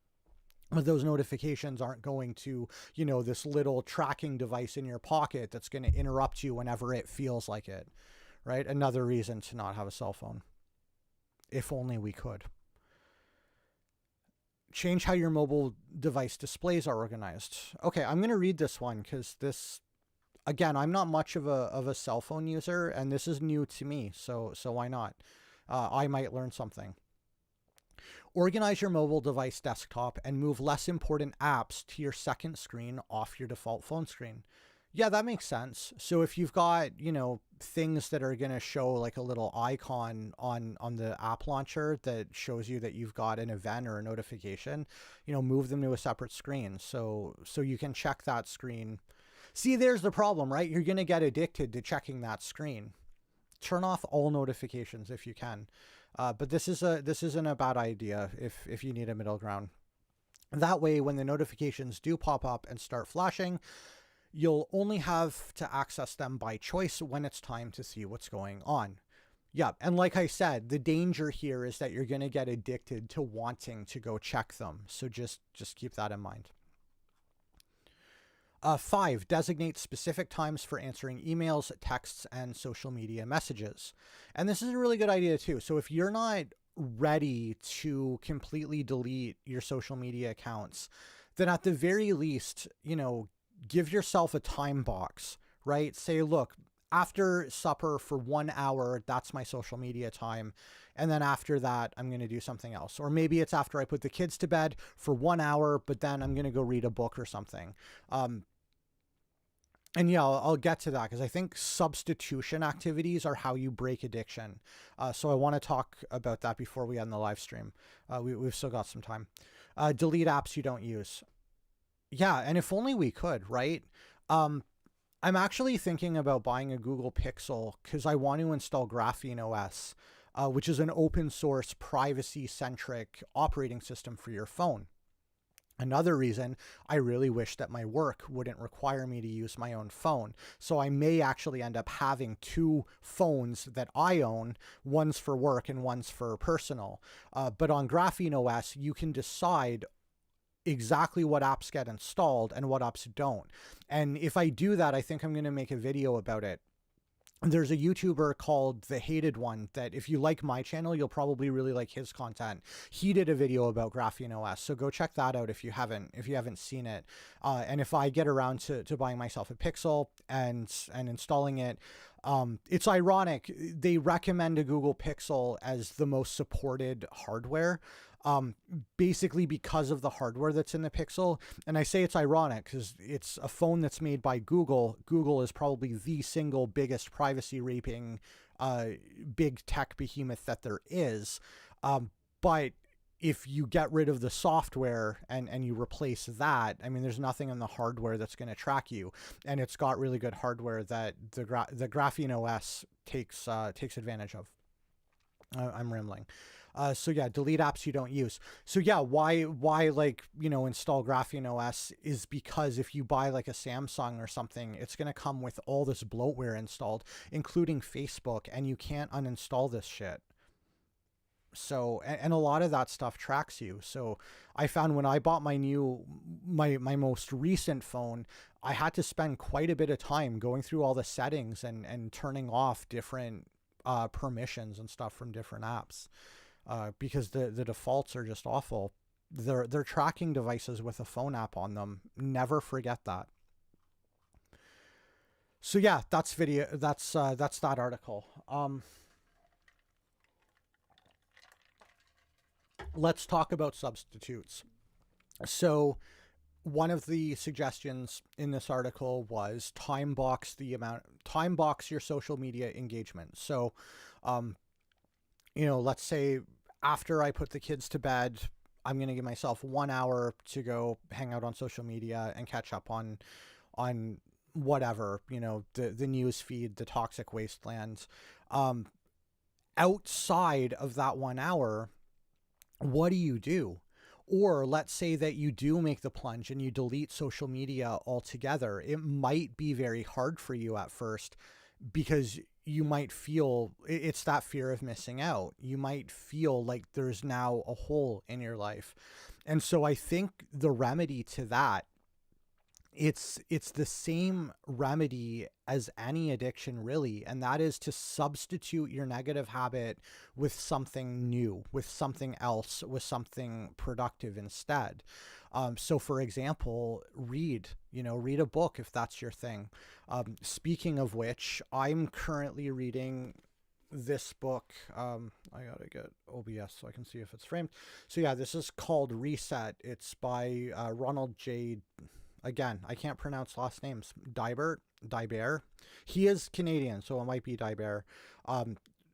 But those notifications aren't going to, you know, this little tracking device in your pocket that's going to interrupt you whenever it feels like it, right? Another reason to not have a cell phone. If only we could. Change how your mobile device displays are organized. Okay, I'm going to read this one because this, again, I'm not much of a cell phone user, and this is new to me, so why not? I might learn something. Organize your mobile device desktop and move less important apps to your second screen off your default phone screen. Yeah, that makes sense. So if you've got, things that are going to show like a little icon on the app launcher that shows you that you've got an event or a notification, move them to a separate screen so you can check that screen. See, there's the problem, right? You're going to get addicted to checking that screen. Turn off all notifications if you can. But this isn't a bad idea if you need a middle ground. That way, when the notifications do pop up and start flashing, you'll only have to access them by choice when it's time to see what's going on. Yeah, and like I said, the danger here is that you're going to get addicted to wanting to go check them. So just keep that in mind. 5, designate specific times for answering emails, texts, and social media messages. And this is a really good idea too. So if you're not ready to completely delete your social media accounts, then at the very least, give yourself a time box, right? Say, look, after supper for 1 hour, that's my social media time. And then after that, I'm going to do something else. Or maybe it's after I put the kids to bed for 1 hour, but then I'm going to go read a book or something. And yeah, I'll get to that because I think substitution activities are how you break addiction. So I want to talk about that before we end the live stream. We've still got some time. Delete apps you don't use. Yeah, and if only we could, right? I'm actually thinking about buying a Google Pixel because I want to install Graphene OS, which is an open source, privacy-centric operating system for your phone. Another reason, I really wish that my work wouldn't require me to use my own phone. So I may actually end up having 2 phones that I own, one's for work and one's for personal. But on Graphene OS, you can decide exactly what apps get installed and what apps don't. And if I do that, I think I'm going to make a video about it. There's a YouTuber called The Hated One that if you like my channel, you'll probably really like his content. He did a video about Graphene OS, so go check that out if you haven't seen it. And if I get around to buying myself a Pixel and installing it, it's ironic. They recommend a Google Pixel as the most supported hardware. Basically because of the hardware that's in the Pixel. And I say it's ironic because it's a phone that's made by Google. Google is probably the single biggest privacy raping, big tech behemoth that there is. But if you get rid of the software and you replace that, I mean, there's nothing in the hardware that's going to track you. And it's got really good hardware that the Graphene OS takes advantage of. I'm rambling. So yeah, delete apps you don't use. So yeah, why like, install Graphene OS is because if you buy like a Samsung or something, it's going to come with all this bloatware installed, including Facebook, and you can't uninstall this shit. So, and a lot of that stuff tracks you. So I found when I bought my most recent phone, I had to spend quite a bit of time going through all the settings and turning off different permissions and stuff from different apps. Because the defaults are just awful. They're tracking devices with a phone app on them. Never forget that. So yeah, that's that article. Let's talk about substitutes. So one of the suggestions in this article was time box your social media engagement. So, let's say after I put the kids to bed, I'm going to give myself 1 hour to go hang out on social media and catch up on whatever, the news feed, the toxic wasteland. Outside of that 1 hour, what do you do? Or let's say that you do make the plunge and you delete social media altogether. It might be very hard for you at first because you might feel it's that fear of missing out. You might feel like there's now a hole in your life. And so I think the remedy to that, it's the same remedy as any addiction really, and that is to substitute your negative habit with something new, with something else, with something productive instead. So for example, read a book if that's your thing. Speaking of which, I'm currently reading this book. I gotta get OBS so I can see if it's framed. So yeah, this is called Reset. It's by Ronald J. Again, I can't pronounce last names. Dibert. He is Canadian, so it might be Dibert.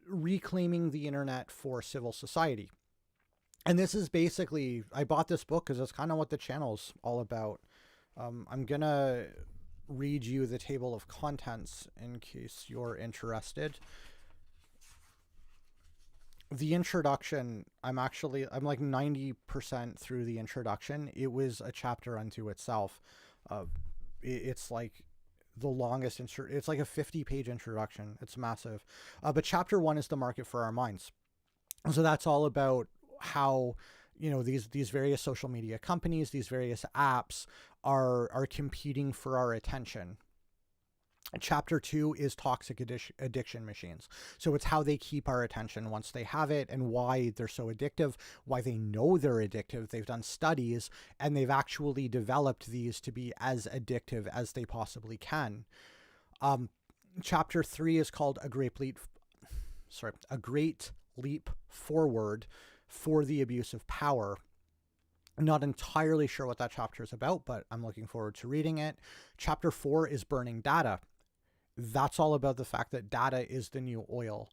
Reclaiming the internet for civil society. And this is basically, I bought this book because it's kind of what the channel's all about. I'm going to read you the table of contents in case you're interested. The introduction, I'm like 90% through the introduction. It was a chapter unto itself. It's like the longest, it's like a 50-page introduction. It's massive. But chapter 1 is the market for our minds. So that's all about how, these various social media companies, these various apps are competing for our attention. Chapter 2 is toxic addiction machines. So it's how they keep our attention once they have it and why they're so addictive, why they know they're addictive. They've done studies and they've actually developed these to be as addictive as they possibly can. Chapter 3 is called A Great Leap Forward for the Abuse of Power. I'm not entirely sure what that chapter is about, but I'm looking forward to reading it. Chapter 4 is Burning Data. That's all about the fact that data is the new oil.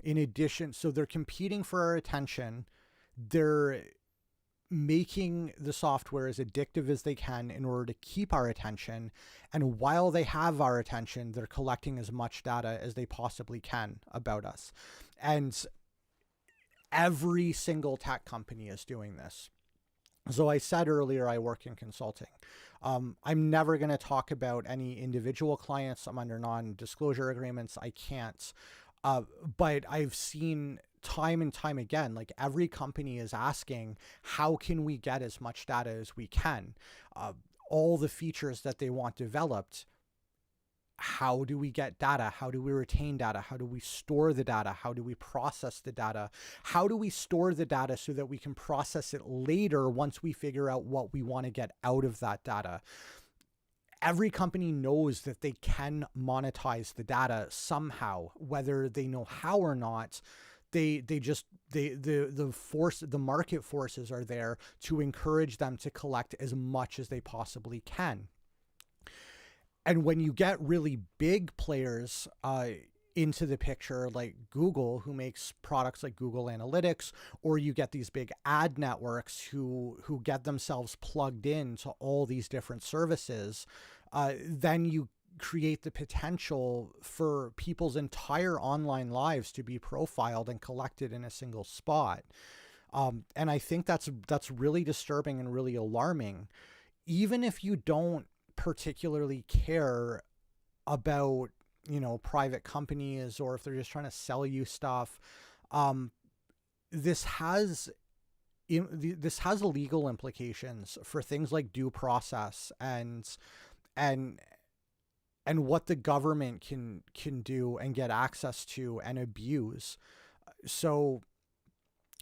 In addition, so they're competing for our attention. They're making the software as addictive as they can in order to keep our attention. And while they have our attention, they're collecting as much data as they possibly can about us. And every single tech company is doing this. So I said earlier, I work in consulting. I'm never going to talk about any individual clients. I'm under non-disclosure agreements. I can't. But I've seen time and time again, like every company is asking, how can we get as much data as we can? All the features that they want developed. How do we get data? How do we retain data? How do we store the data? How do we process the data? How do we store the data so that we can process it later once we figure out what we want to get out of that data? Every company knows that they can monetize the data somehow, whether they know how or not. The market forces are there to encourage them to collect as much as they possibly can. And when you get really big players into the picture, like Google, who makes products like Google Analytics, or you get these big ad networks who get themselves plugged into all these different services, then you create the potential for people's entire online lives to be profiled and collected in a single spot. And I think that's really disturbing and really alarming. Even if you don't particularly care about, private companies, or if they're just trying to sell you stuff, this has legal implications for things like due process and what the government can do and get access to and abuse. So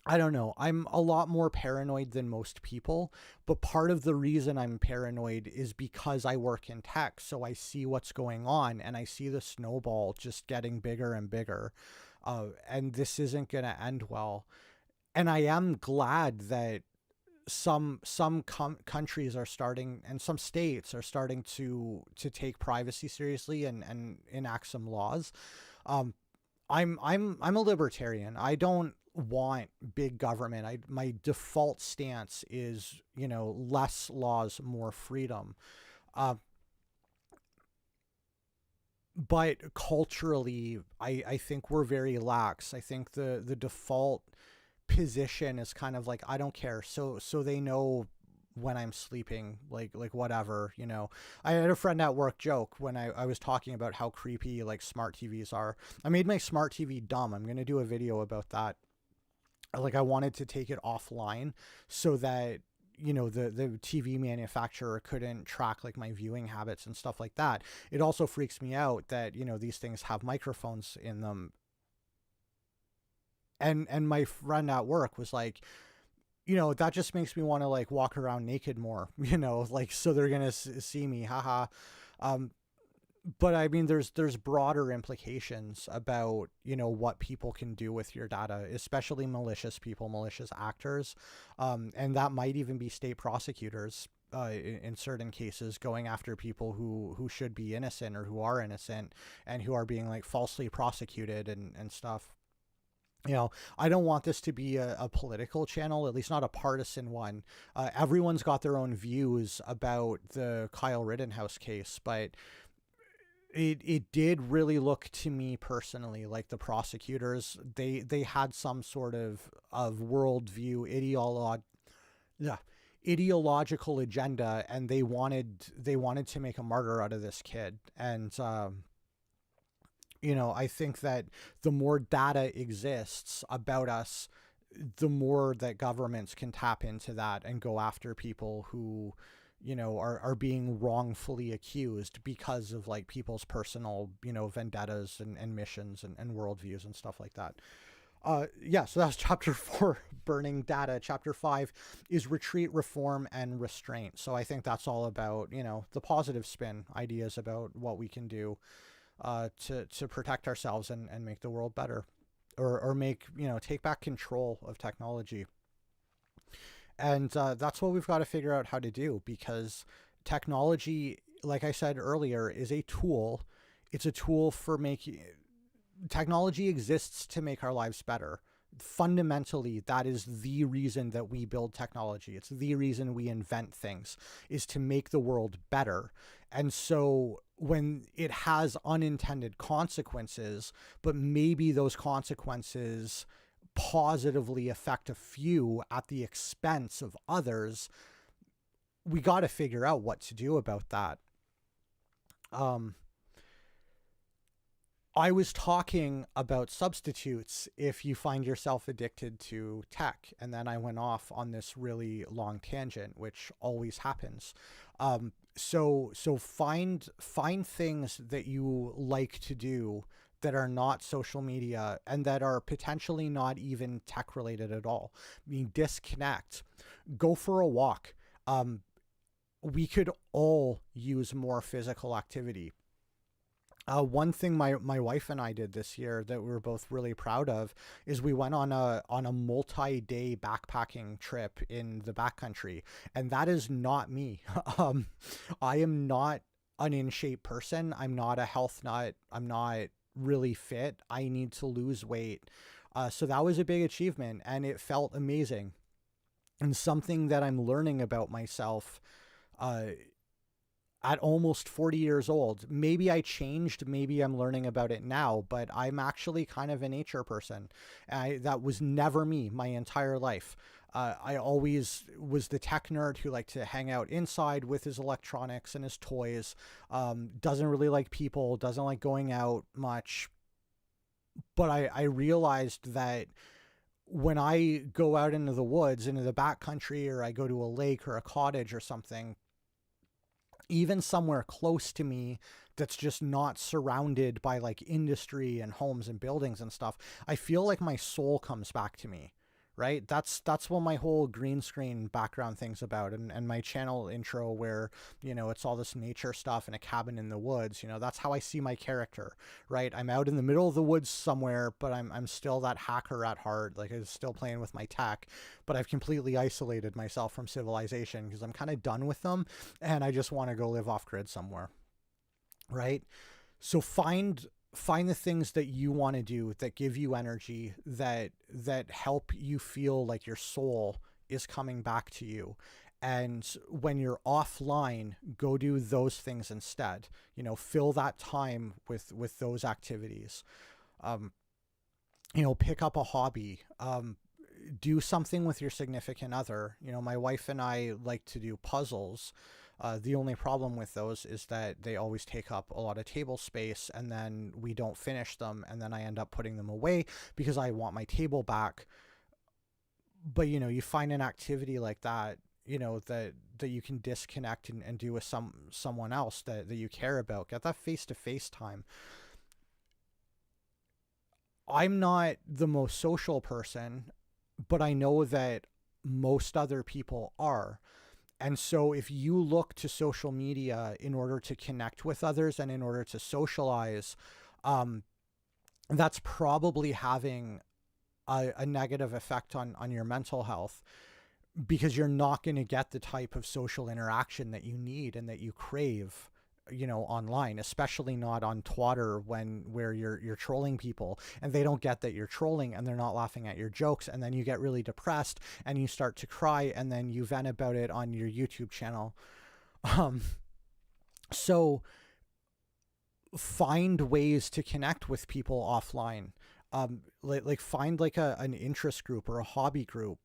I don't know. I'm a lot more paranoid than most people, but part of the reason I'm paranoid is because I work in tech. So I see what's going on and I see the snowball just getting bigger and bigger. And this isn't going to end well. And I am glad that some countries are starting, and some states are starting to take privacy seriously and enact some laws. I'm a libertarian. I don't want big government. My default stance is, less laws, more freedom. But culturally, I think we're very lax. I think the default position is kind of like, I don't care. So they know when I'm sleeping, like whatever, I had a friend at work joke when I was talking about how creepy like smart TVs are. I made my smart TV dumb. I'm going to do a video about that. Like I wanted to take it offline so that, the TV manufacturer couldn't track like my viewing habits and stuff like that. It also freaks me out that, these things have microphones in them. And my friend at work was like, that just makes me want to like walk around naked more, like, so they're going to see me. Haha. But I mean, there's broader implications about, what people can do with your data, especially malicious people, malicious actors. And that might even be state prosecutors. in certain cases, going after people who should be innocent or who are innocent and who are being like falsely prosecuted and stuff. I don't want this to be a political channel, at least not a partisan one. Everyone's got their own views about the Kyle Rittenhouse case, but it did really look to me personally like the prosecutors, they had some sort of worldview yeah, ideological agenda, and they wanted to make a martyr out of this kid. And I think that the more data exists about us, the more that governments can tap into that and go after people who, are being wrongfully accused because of like people's personal, vendettas and missions and worldviews and stuff like that. Yeah, so that's chapter 4, burning data. Chapter 5 is retreat, reform, and restraint. So I think that's all about, the positive spin ideas about what we can do to protect ourselves and make the world better, or make, take back control of technology. And that's what we've got to figure out how to do, because technology, like I said earlier, is a tool. It's a tool for making, technology exists to make our lives better. Fundamentally, that is the reason that we build technology. It's the reason we invent things, is to make the world better. And so when it has unintended consequences, but maybe those consequences positively affect a few at the expense of others, we got to figure out what to do about that. I was talking about substitutes if you find yourself addicted to tech, and then I went off on this really long tangent, which always happens. So find things that you like to do that are not social media and that are potentially not even tech related at all. I mean, disconnect, go for a walk. We could all use more physical activity. One thing my wife and I did this year that we were both really proud of is we went on a multi-day backpacking trip in the backcountry, and that is not me. I am not an in shape person. I'm not a health nut. I'm not really fit. I need to lose weight. So that was a big achievement, and it felt amazing, and something that I'm learning about myself at almost 40 years old. Maybe I changed, maybe I'm learning about it now, but I'm actually kind of a nature person. That was never me my entire life. I always was the tech nerd who liked to hang out inside with his electronics and his toys, doesn't really like people, doesn't like going out much. But I realized that when I go out into the woods, into the backcountry, or I go to a lake or a cottage or something, even somewhere close to me that's just not surrounded by like industry and homes and buildings and stuff, I feel like my soul comes back to me, right? That's what my whole green screen background thing's about, and my channel intro where, it's all this nature stuff and a cabin in the woods. That's how I see my character, right? I'm out in the middle of the woods somewhere, but I'm still that hacker at heart. Like, I'm still playing with my tech, but I've completely isolated myself from civilization because I'm kind of done with them, and I just want to go live off grid somewhere, right? So find the things that you want to do that give you energy, that help you feel like your soul is coming back to you. And when you're offline, go do those things instead. Fill that time with those activities. Pick up a hobby. Do something with your significant other. My wife and I like to do puzzles. The only problem with those is that they always take up a lot of table space, and then we don't finish them, and then I end up putting them away because I want my table back. But you find an activity like that, that you can disconnect and do with someone else that you care about. Get that face-to-face time. I'm not the most social person, but I know that most other people are. And so if you look to social media in order to connect with others and in order to socialize, that's probably having a negative effect on your mental health. because you're not going to get the type of social interaction that you need and that you crave, online, especially not on Twitter, where you're trolling people and they don't get that you're trolling and they're not laughing at your jokes, and then you get really depressed and you start to cry and then you vent about it on your YouTube channel. So find ways to connect with people offline. Like find like an interest group or a hobby group.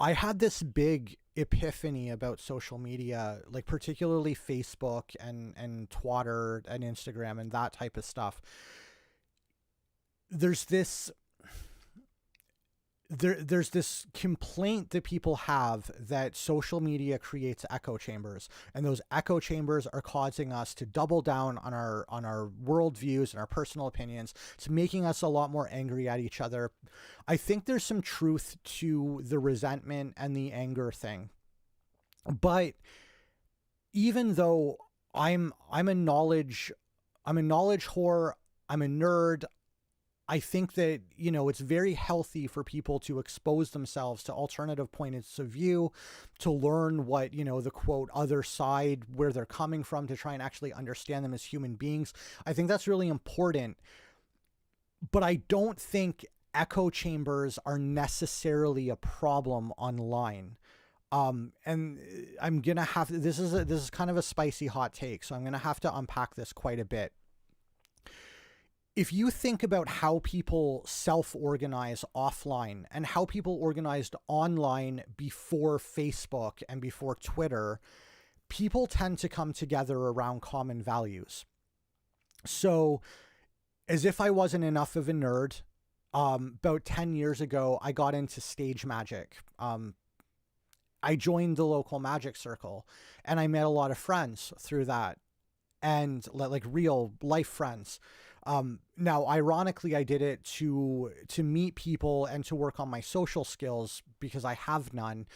I had this big epiphany about social media, like particularly Facebook and Twitter and Instagram and that type of stuff. There's this there's this complaint that people have that social media creates echo chambers, and those echo chambers are causing us to double down on our worldviews and our personal opinions. It's making us a lot more angry at each other. I think there's some truth to the resentment and the anger thing, but even though I'm a knowledge whore, I'm a nerd, I think that, it's very healthy for people to expose themselves to alternative points of view, to learn what, the quote other side, where they're coming from, to try and actually understand them as human beings. I think that's really important. But I don't think echo chambers are necessarily a problem online. And I'm going to have, this is kind of a spicy hot take, so I'm going to have to unpack this quite a bit. If you think about how people self-organize offline and how people organized online before Facebook and before Twitter, people tend to come together around common values. So, as if I wasn't enough of a nerd, about 10 years ago, I got into stage magic. I joined the local magic circle and I met a lot of friends through that, and like real life friends. Now, ironically, I did it to meet people and to work on my social skills because I have none.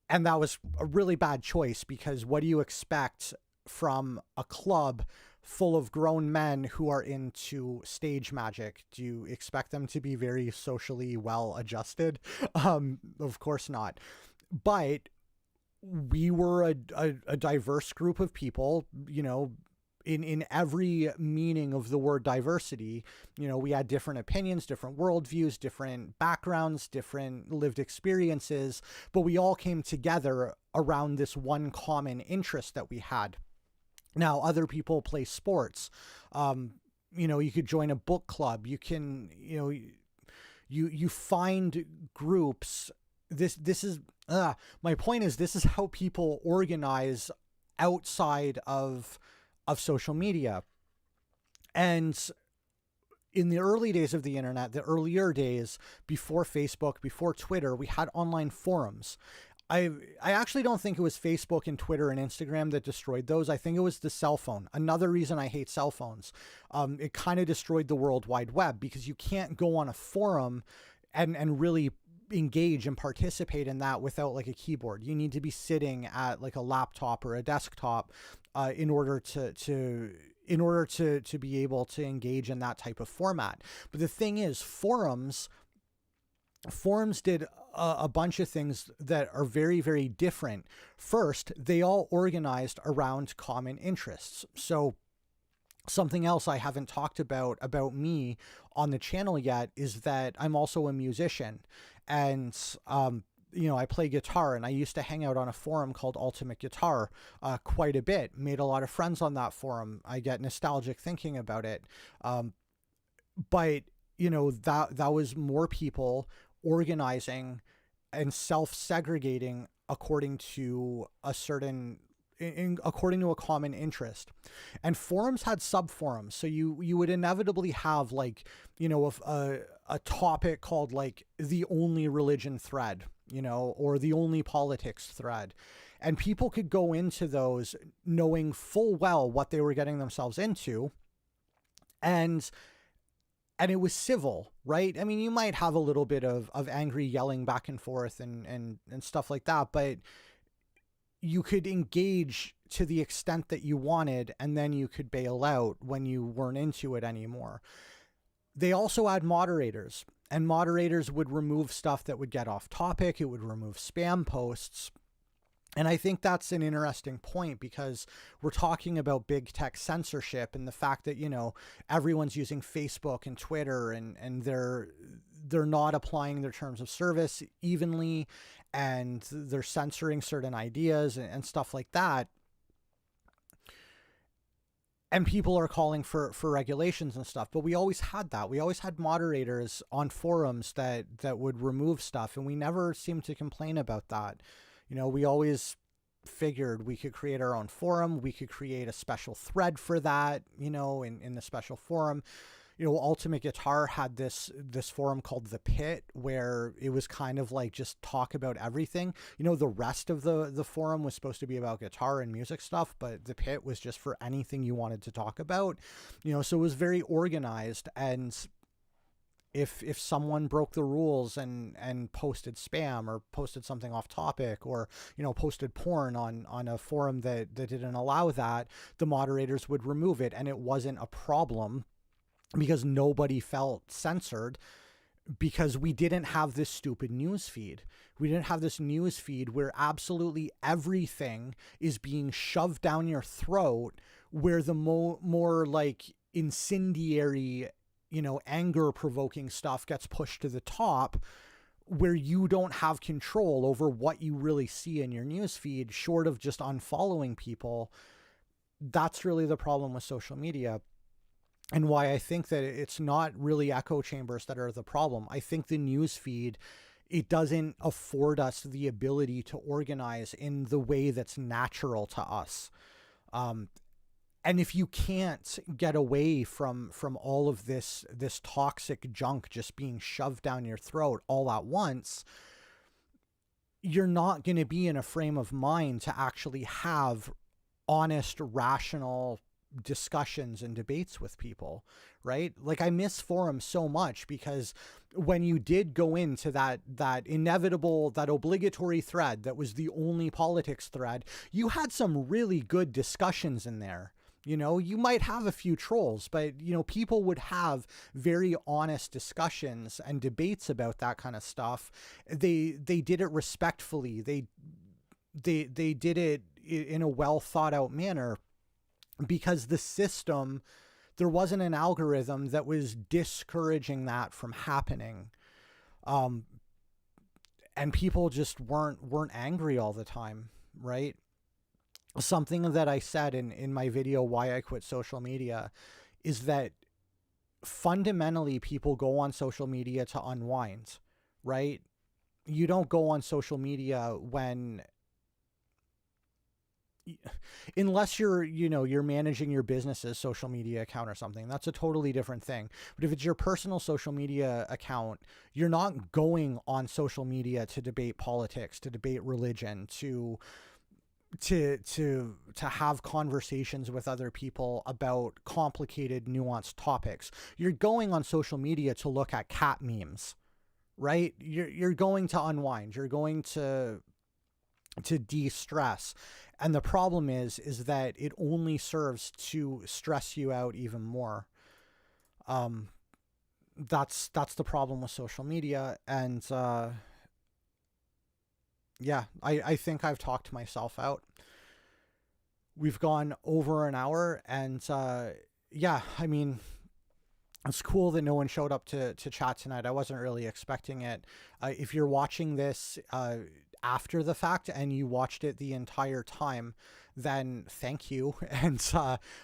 And that was a really bad choice, because what do you expect from a club full of grown men who are into stage magic? Do you expect them to be very socially well adjusted? Of course not. But we were a diverse group of people, in every meaning of the word diversity. We had different opinions, different worldviews, different backgrounds, different lived experiences, but we all came together around this one common interest that we had. Now, other people play sports. You could join a book club. You can, you find groups. This is, my point is, this is how people organize outside of social media. And in the early days of the internet, the earlier days before Facebook, before Twitter, we had online forums. I actually don't think it was Facebook and Twitter and Instagram that destroyed those. I think it was the cell phone. Another reason I hate cell phones. It kind of destroyed the World Wide Web, because you can't go on a forum and really engage and participate in that without like a keyboard. You need to be sitting at like a laptop or a desktop in order to be able to engage in that type of format. But the thing is, forums did a bunch of things that are very, very different. First, they all organized around common interests. So something else I haven't talked about me on the channel yet is that I'm also a musician, and I play guitar, and I used to hang out on a forum called Ultimate Guitar quite a bit. Made a lot of friends on that forum. I get nostalgic thinking about it. But that was more people organizing and self-segregating according to a certain according to a common interest. And forums had sub-forums. So you would inevitably have like, a topic called like the only religion thread, or the only politics thread. And people could go into those knowing full well what they were getting themselves into. And it was civil, right? I mean, you might have a little bit of angry yelling back and forth and stuff like that, but you could engage to the extent that you wanted, and then you could bail out when you weren't into it anymore. They also add moderators, and moderators would remove stuff that would get off topic. It would remove spam posts. And I think that's an interesting point because we're talking about big tech censorship and the fact that, everyone's using Facebook and Twitter, and they're not applying their terms of service evenly, and they're censoring certain ideas and stuff like that. And people are calling for regulations and stuff, but we always had that. We always had moderators on forums that would remove stuff, and we never seemed to complain about that. We always figured we could create our own forum. We could create a special thread for that, in the special forum. Ultimate Guitar had this forum called The Pit, where it was kind of like just talk about everything. The rest of the forum was supposed to be about guitar and music stuff, but The Pit was just for anything you wanted to talk about. So it was very organized, and if someone broke the rules and posted spam or posted something off topic, or posted porn on a forum that didn't allow that, the moderators would remove it, and it wasn't a problem because nobody felt censored, because we didn't have this stupid news feed. We didn't have this news feed where absolutely everything is being shoved down your throat, where the more like incendiary, anger provoking stuff gets pushed to the top, where you don't have control over what you really see in your news feed, short of just unfollowing people. That's really the problem with social media. And why I think that it's not really echo chambers that are the problem. I think the news feed, it doesn't afford us the ability to organize in the way that's natural to us. And if you can't get away from all of this toxic junk just being shoved down your throat all at once, you're not going to be in a frame of mind to actually have honest, rational discussions and debates with people, right? Like, I miss forums so much, because when you did go into that inevitable, that obligatory thread that was the only politics thread, you had some really good discussions in there. You might have a few trolls, but people would have very honest discussions and debates about that kind of stuff. They did it respectfully. They did it in a well thought out manner, because the system, there wasn't an algorithm that was discouraging that from happening. And people just weren't angry all the time, right? Something that I said in my video, Why I Quit Social Media, is that fundamentally people go on social media to unwind, right? You don't go on social media unless you're managing your business's social media account or something. That's a totally different thing. But if it's your personal social media account, you're not going on social media to debate politics, to debate religion, to have conversations with other people about complicated, nuanced topics. You're going on social media to look at cat memes, right? You're going to unwind. You're going to de-stress. And the problem is that it only serves to stress you out even more. That's the problem with social media. And yeah, I think I've talked myself out. We've gone over an hour, and yeah, I mean, it's cool that no one showed up to chat tonight. I wasn't really expecting it. If you're watching this after the fact and you watched it the entire time, then thank you. And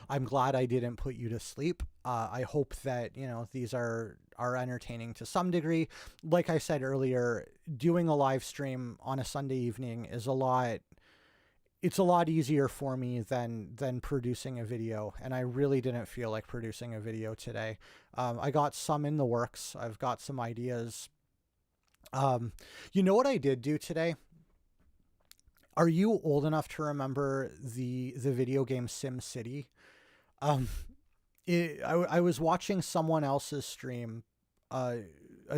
I'm glad I didn't put you to sleep. I hope that, these are entertaining to some degree. Like I said earlier, doing a live stream on a Sunday evening is a lot easier for me than producing a video. And I really didn't feel like producing a video today. I got some in the works. I've got some ideas. You know what I did do today? Are you old enough to remember the video game Sim City? I was watching someone else's stream a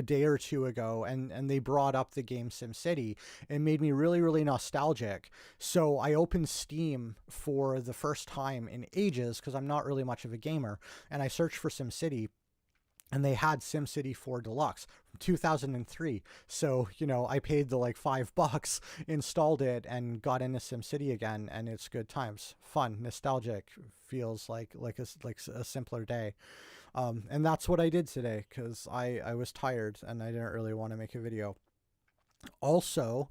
day or two ago, and they brought up the game Sim City. It made me really, really nostalgic. So I opened Steam for the first time in ages, because I'm not really much of a gamer, and I searched for Sim City. and they had SimCity 4 Deluxe from 2003. So, you know, I paid the like $5, installed it, and got into SimCity again, and it's good times. Fun, nostalgic, feels like a simpler day. And that's what I did today because I was tired and I didn't really want to make a video. Also,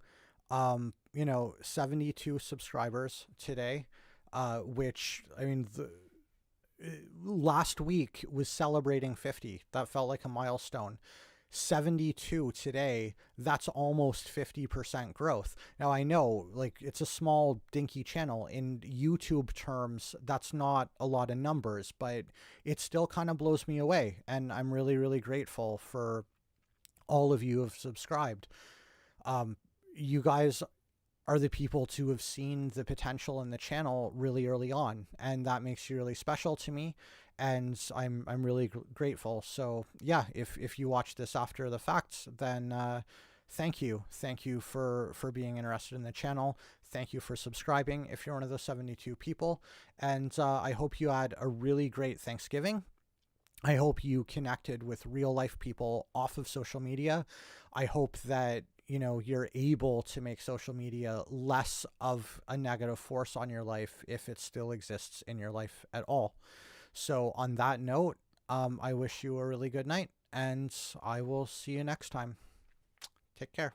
you know, 72 subscribers today, which, I mean, last week was celebrating 50. That felt like a milestone. 72 today, that's almost 50% growth. Now I know, like, it's a small dinky channel in YouTube terms, that's not a lot of numbers, but it still kind of blows me away, and I'm really, really grateful for all of you who have subscribed. You guys are the people to have seen the potential in the channel really early on, and that makes you really special to me, and I'm really grateful. So yeah, if you watch this after the fact, then thank you for being interested in the channel. Thank you for subscribing if you're one of those 72 people, and I hope you had a really great Thanksgiving. I hope you connected with real life people off of social media. I hope that, you know, you're able to make social media less of a negative force on your life if it still exists in your life at all. So on that note, I wish you a really good night, and I will see you next time. Take care.